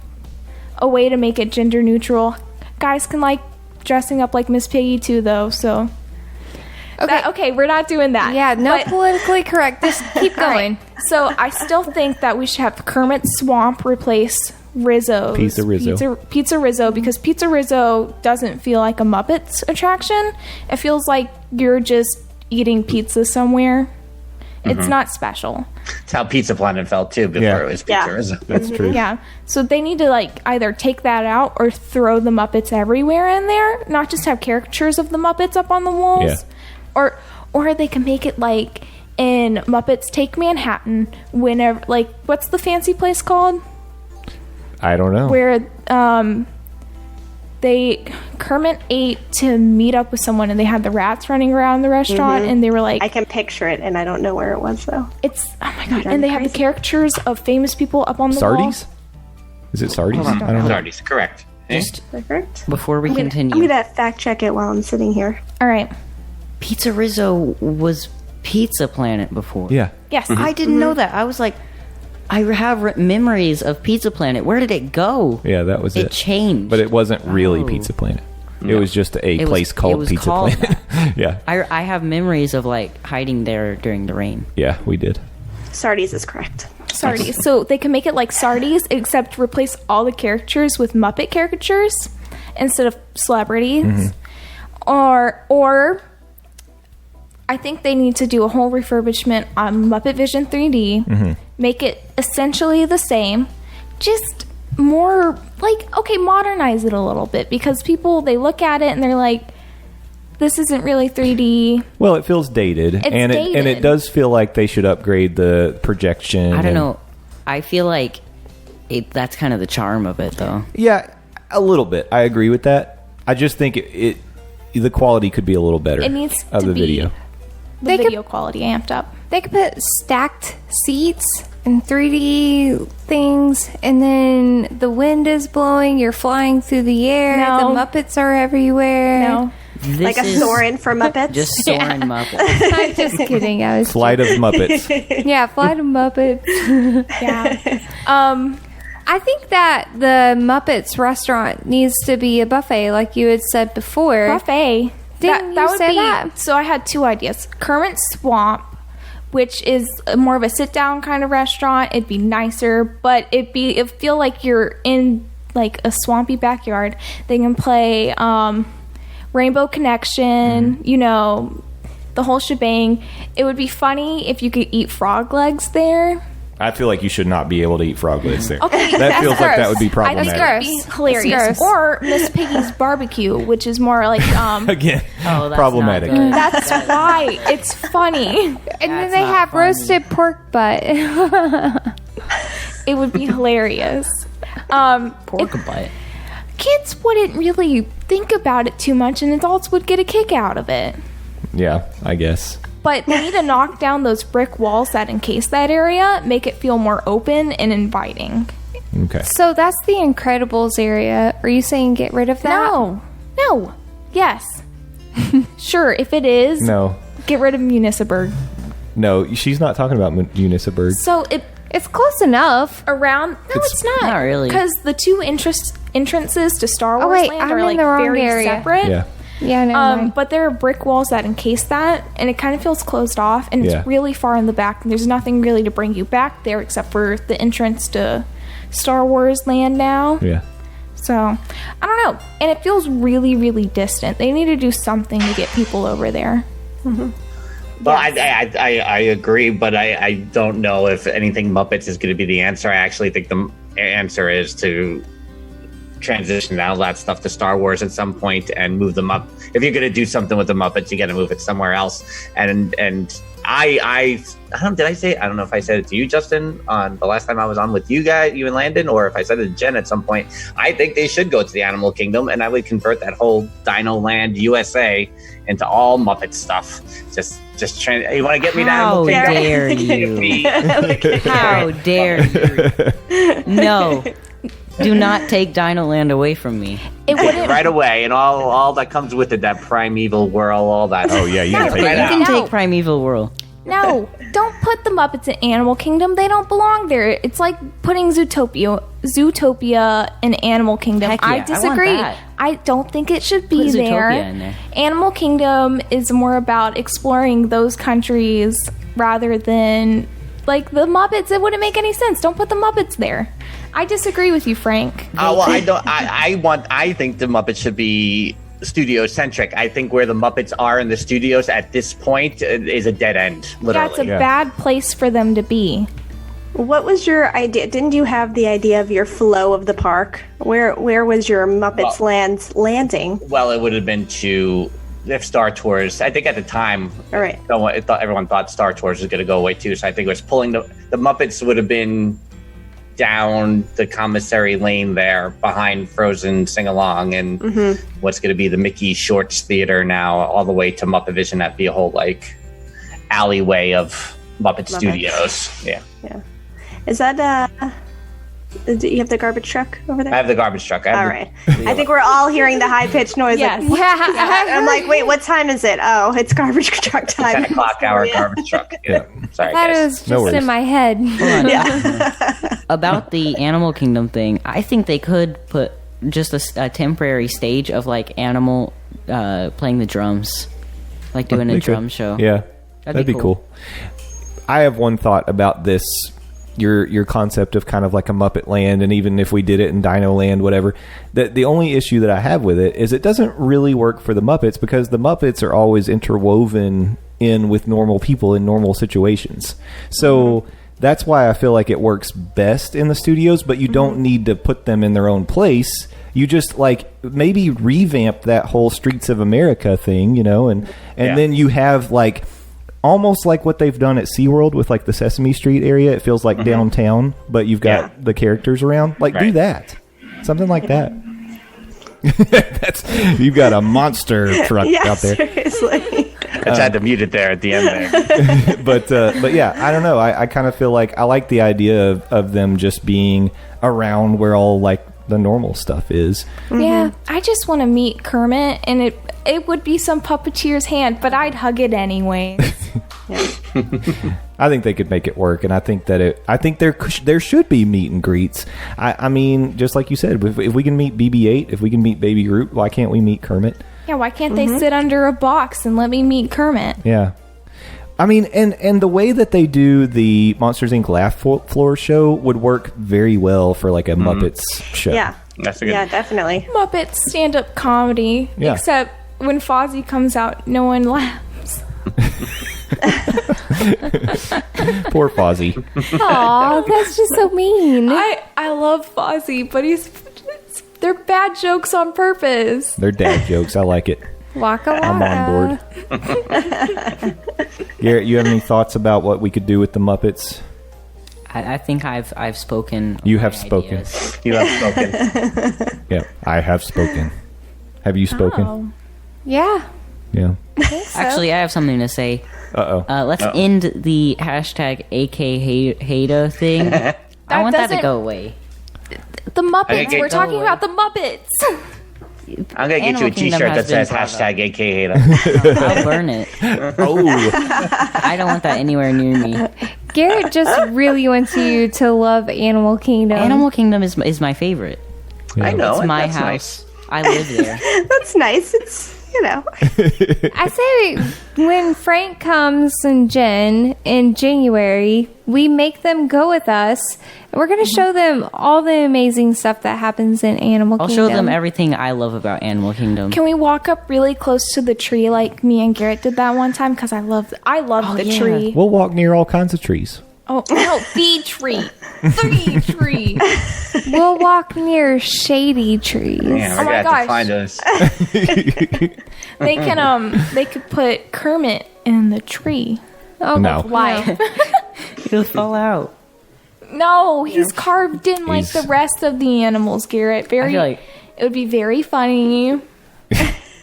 a way to make it gender neutral. Guys can like dressing up like Miss Piggy too, though. So okay, we're not doing that. Yeah, no But- politically correct. Just keep All going. right. So I still think that we should have Kermit Swamp replace Rizzo's Pizza Rizzo. Pizza Rizzo, because Pizza Rizzo doesn't feel like a Muppets attraction. It feels like you're just eating pizza somewhere. It's not special. It's how Pizza Planet felt too before Yeah. it was Pizza Yeah. Rizzo. That's true. Yeah. So they need to like either take that out or throw the Muppets everywhere in there. Not just have caricatures of the Muppets up on the walls. Yeah. Or they can make it like in Muppets Take Manhattan, whenever, like, what's the fancy place called? I don't know. Where Kermit ate to meet up with someone, and they had the rats running around the restaurant, and they were like, I can picture it, and I don't know where it was though. it's, oh my god, and they have the caricatures of famous people up on the wall. Sardi's? Is it Sardi's? I don't know. Sardi's, correct. Just Perfect. before we I'm continue, gonna fact check it while I'm sitting here. All right. Pizza Rizzo was Pizza Planet before. Yeah. Yes. I didn't know that. I was like, I have memories of Pizza Planet. Where did it go? Yeah, that was it. It changed. But it wasn't really Oh. Pizza Planet. It was just a was- place it called was Pizza called Planet. Yeah. I have memories of like hiding there during the rain. Yeah, we did. Sardi's is correct. Sardi's. So they can make it like Sardi's, except replace all the caricatures with Muppet caricatures instead of celebrities. Or I think they need to do a whole refurbishment on Muppet Vision 3D, make it essentially the same, just more like, okay, modernize it a little bit, because people, they look at it and they're like, this isn't really 3D. Well, it feels dated, and dated. it does feel like they should upgrade the projection. I don't and- know. I feel like that's kind of the charm of it, though. Yeah, a little bit. I agree with that. I just think the quality could be a little better. It needs of to the be video. the They could- video quality amped up. They could put stacked seats and 3D things, and then the wind is blowing, you're flying through the air, No. the Muppets are everywhere. No. This Like a is Soren for Muppets. just Soren Muppet. I'm just kidding. I was Flight of Muppets. yeah, Flight of Muppets. Yeah. I think that the Muppets restaurant needs to be a buffet, like you had said before. Buffet. Didn't you say that? So I had two ideas. Kermit Swamp, which is more of a sit-down kind of restaurant. It'd be nicer, but it'd feel like you're in like a swampy backyard. They can play Rainbow Connection, you know, the whole shebang. It would be funny if you could eat frog legs there. I feel like you should not be able to eat frog legs there. Okay, That that's feels like that gross. would be problematic. I think it'd be hilarious. That's gross. Or Miss Piggy's barbecue, which is more like Again, Oh, that's problematic. not good. that's why it's funny. And then That's they not have funny. roasted pork butt. It would be hilarious. Pork butt. Kids wouldn't really think about it too much, and adults would get a kick out of it. Yeah, I guess. But they need to knock down those brick walls that encase that area, make it feel more open and inviting. Okay. So that's the Incredibles area. Are you saying get rid of that? No. Yes. Sure, if it is, No, get rid of Municiberg. no, she's not talking about Unisabird. So It's close enough. around... No, it's not. Not really. Because the two entrances to Star Wars wait, Land I'm are in like the wrong very area. separate. Yeah. Yeah, never mind. But there are brick walls that encase that, and it kind of feels closed off, and Yeah. it's really far in the back, and there's nothing really to bring you back there except for the entrance to Star Wars Land now. Yeah. So, I don't know. And it feels really, really distant. They need to do something to get people over there. Well, I agree, but I don't know if anything Muppets is going to be the answer. I actually think the answer is to transition all that stuff to Star Wars at some point and move them up. If you're going to do something with the Muppets, you got to move it somewhere else. And I don't know if I said it to you, Justin, on the last time I was on with you guys, you and Landon, or if I said it to Jen at some point. I think they should go to the Animal Kingdom, and I would convert that whole Dino Land USA into all Muppet stuff. You want to get me to How Animal Kingdom? dare you? How dare you? No. Do not take Dino Land away from me. It wouldn't. Right away, and all that comes with it, that primeval whirl, all that. Oh yeah, you can No, take You right that. can No. take Primeval World. No, don't put the Muppets in Animal Kingdom. They don't belong there. It's like putting Zootopia in Animal Kingdom. Heck yeah, I I want disagree. that. I don't think it should be Put Zootopia there. in there. Animal Kingdom is more about exploring those countries rather than like the Muppets. It wouldn't make any sense. Don't put the Muppets there. I disagree with you, Frank. Well, I don't. I think the Muppets should be studio centric. I think where the Muppets are in the studios at this point is a dead end. Literally. That's a bad place for them to be. What was your idea? Didn't you have the idea of your flow of the park? Where was your Muppets landing? Well, it would have been if Star Tours. I think at the time, All right. everyone thought Star Tours was going to go away too. So I think it was pulling the Muppets would have been down the commissary lane there behind Frozen Sing Along and what's going to be the Mickey Shorts Theater now, all the way to Muppet Vision. That'd be a whole like alleyway of Muppet Studios. Yeah. Is that do you have the garbage truck over there? I have the garbage truck. All right. I think we're all hearing the high pitched noise. Yes. Like, I'm like, wait, what time is it? Oh, it's garbage truck time. 10 o'clock hour garbage truck. Yeah. Sorry, I thought it guys. was just No worries. in my head. About the Animal Kingdom thing, I think they could put just a temporary stage of like animal playing the drums, like doing a They could. drum show. Yeah, That'd that'd be be cool. cool. I have one thought about this. Your concept of kind of like a Muppet Land, and even if we did it in Dino Land, whatever. The only issue that I have with it is it doesn't really work for the Muppets because the Muppets are always interwoven in with normal people in normal situations. So that's why I feel like it works best in the studios, but you don't need to put them in their own place. You just like maybe revamp that whole Streets of America thing, and then you have like almost like what they've done at SeaWorld with like the Sesame Street area. It feels like downtown, but you've got the characters around. Like do Right. that. Something like that. You've got a monster truck Yeah, out there. seriously. I just had to mute it there at the end there. But yeah, I don't know. I kind of feel like I like the idea of them just being around where all like the normal stuff is. Yeah, I just want to meet Kermit, and it would be some puppeteer's hand, but I'd hug it anyway. I think they could make it work, and I think that there should be meet and greets. I mean, just like you said, if we can meet BB-8, if we can meet Baby Groot, why can't we meet Kermit? Yeah, why can't they sit under a box and let me meet Kermit? Yeah. I mean, and the way that they do the Monsters Inc. Laugh Floor show would work very well for like a Muppets show. Yeah. That's a good. Yeah, definitely. Muppets stand-up comedy, Yeah. except when Fozzie comes out, no one laughs. Poor Fozzie. Aw, that's just so mean. I love Fozzie, but they're bad jokes on purpose. They're dad jokes. I like it. Waka waka. I'm on board. Garrett, you have any thoughts about what we could do with the Muppets? I think I've spoken. You have my spoken. ideas. You have spoken. Yeah, I have spoken. Have you spoken? Oh. Yeah. Yeah. Actually, I have something to say. Uh-oh. Let's end the hashtag AK thing. I want that to doesn't- go away. The Muppets. Okay, We're go talking away. about the Muppets. I'm gonna get you Animal a Kingdom T-shirt has that been says brought up. hashtag AKHata. I'll burn it. Oh. I don't want that anywhere near me. Garrett just really wants you to love Animal Kingdom. Animal Kingdom is my favorite. I know. It's my that's house. nice. I live there. That's nice. It's, I say when Frank comes and Jen in January, we make them go with us. And we're going to show them all the amazing stuff that happens in Animal I'll Kingdom. show them everything I love about Animal Kingdom. Can we walk up really close to the tree like me and Garrett did that one time? Because I love the yeah. tree. We'll walk near all kinds of trees. Oh no, the tree, the tree. We'll walk near shady trees. Man, Oh we're my gonna have gosh. to find us. They could put Kermit in the tree. Oh, No. Why? He'll fall out. No, he's carved in like He's- the rest of the animals, Garrett. I feel like It would be very funny.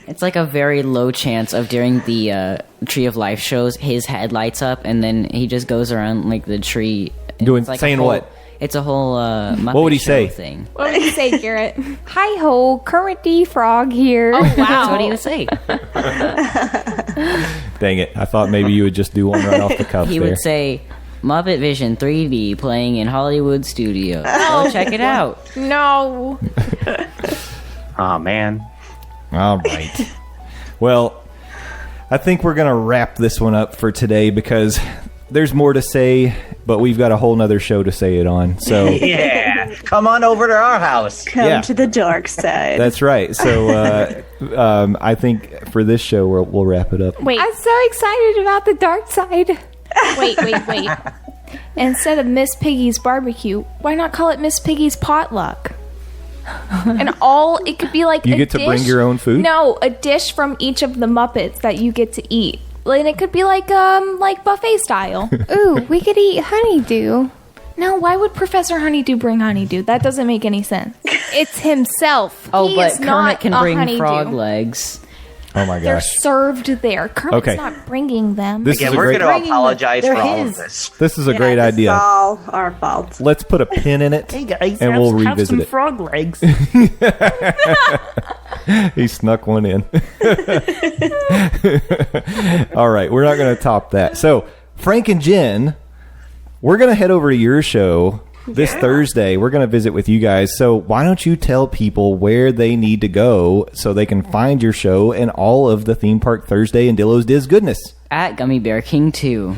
it's like a very low chance of during the Tree of Life shows, his head lights up and then he just goes around like the tree. Doing- It's like a saying whole- what? It's a whole Muppet What would he Show say? thing. What would you say, Garrett? Hi ho, Kermit the Frog here. Oh wow! That's what he would say. Dang it. I thought maybe you would just do one right off the cuff He there. would say Muppet Vision 3D playing in Hollywood Studios. Go check it out. No. Oh man. All right. Well, I think we're going to wrap this one up for today because there's more to say, but we've got a whole nother show to say it on. So Yeah. Come on over to our house. come Yeah. to the dark side. that's right. So I think for this show, we'll wrap it up. Wait, I'm so excited about the dark side. wait. Instead of Miss Piggy's barbecue, why not call it Miss Piggy's potluck? And it could be like You a get to dish- bring your own food? No, a dish from each of the Muppets that you get to eat. And it could be like buffet style. Ooh, we could eat honeydew. No, why would Professor Honeydew bring honeydew? That doesn't make any sense. It's himself. Oh, He but is Kermit not can a bring honeydew. frog legs. Oh, my They're gosh. served there. Kermit's Okay. not bringing them. This Again, is a we're great, going to apologize They're for all of his. this. this is a great This is idea. all our fault. Let's put a pin in it, guys, and we'll revisit it. frog legs. He snuck one in. All right, we're not going to top that. So, Frank and Jen, we're going to head over to your show this Thursday. We're going to visit with you guys. So, why don't you tell people where they need to go so they can find your show and all of the Theme Park Thursday and Dillo's Diz goodness? At Gummy Bear King 2.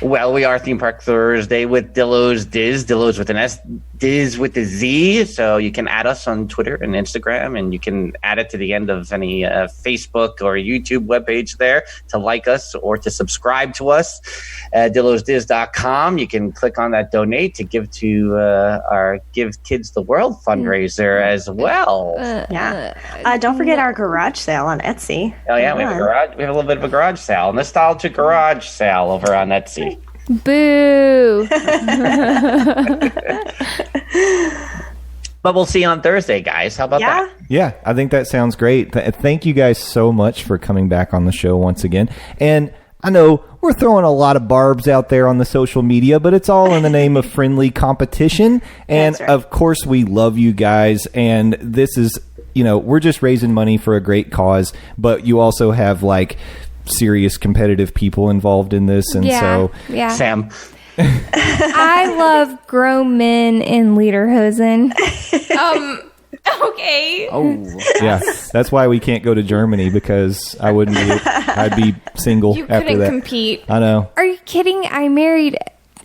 Well, we are Theme Park Thursday with Dillo's Diz. Dillo's with an S, Diz with a Z. So you can add us on Twitter and Instagram, and you can add it to the end of any Facebook or YouTube webpage there to like us or to subscribe to us. DillosDiz.com. You can click on that donate to give to our Give Kids the World fundraiser as well. Yeah. Don't forget our garage sale on Etsy. Oh yeah, we have a garage. We have a little bit of a garage sale, nostalgic garage sale over on Etsy. Boo. But we'll see you on Thursday, guys. How about Yeah. that? Yeah, I think that sounds great. Thank you guys so much for coming back on the show once again. And I know we're throwing a lot of barbs out there on the social media, but it's all in the name of friendly competition. And That's right. of course, we love you guys. And this is, we're just raising money for a great cause, but you also have like serious competitive people involved in this. And so, yeah. Sam. I love grown men in lederhosen. Okay. Oh. yeah, that's why we can't go to Germany because I'd be single You after couldn't that. compete. I know. Are you kidding? I married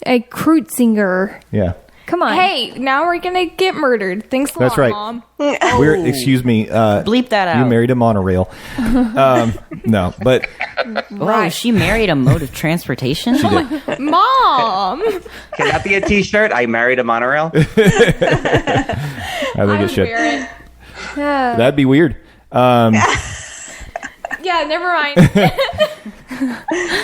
a Kreuzinger. Yeah. Come on. Hey, now we're gonna get murdered. Thanks a That's lot, right. Mom. Excuse me. Bleep that out. You married a monorail. No, but Wow, she married a mode of transportation? she did. Mom. Can that be a T-shirt? I married a monorail. I think it should. Wear it. That'd be weird. Yeah, never mind.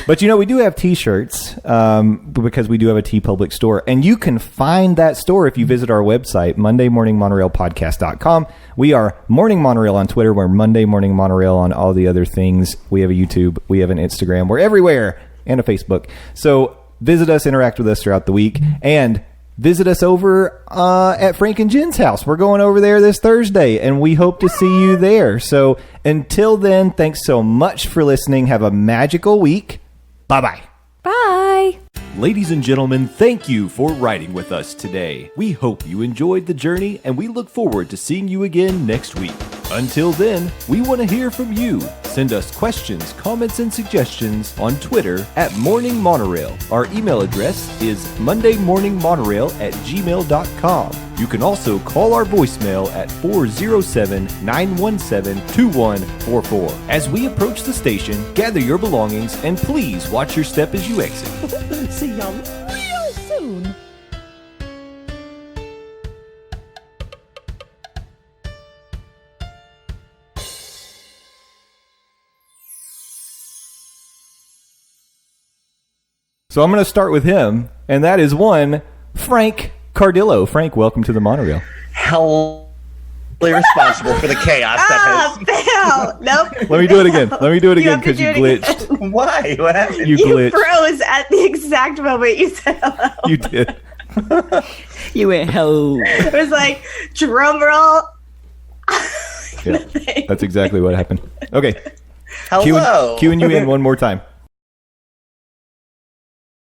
But we do have T-shirts because we do have a T-Public store. And you can find that store if you visit our website, MondayMorningMonorailPodcast.com. We are Morning Monorail on Twitter. We're Monday Morning Monorail on all the other things. We have a YouTube. We have an Instagram. We're everywhere. And a Facebook. So visit us, interact with us throughout the week. And visit us over at Frank and Jen's house. We're going over there this Thursday, and we hope to see you there. So until then, thanks so much for listening. Have a magical week. Bye-bye. Bye. Ladies and gentlemen, thank you for riding with us today. We hope you enjoyed the journey, and we look forward to seeing you again next week. Until then, we want to hear from you. Send us questions, comments, and suggestions on Twitter at Morning Monorail. Our email address is mondaymorningmonorail@gmail.com. You can also call our voicemail at 407-917-2144. As we approach the station, gather your belongings and please watch your step as you exit. See y'all real soon. So I'm going to start with him, and that is one, Frank Cardillo. Frank, welcome to the monorail. Hell, responsible for the chaos that has. Fail. Nope. Let me do it again. Let me do it You again have to because do you it glitched. again. Why? What happened? You You glitched. froze at the exact moment you said hello. You did. You went, ho. It was like, drum roll. Yeah, that's exactly what happened. Okay. Hello. Cueing you in one more time.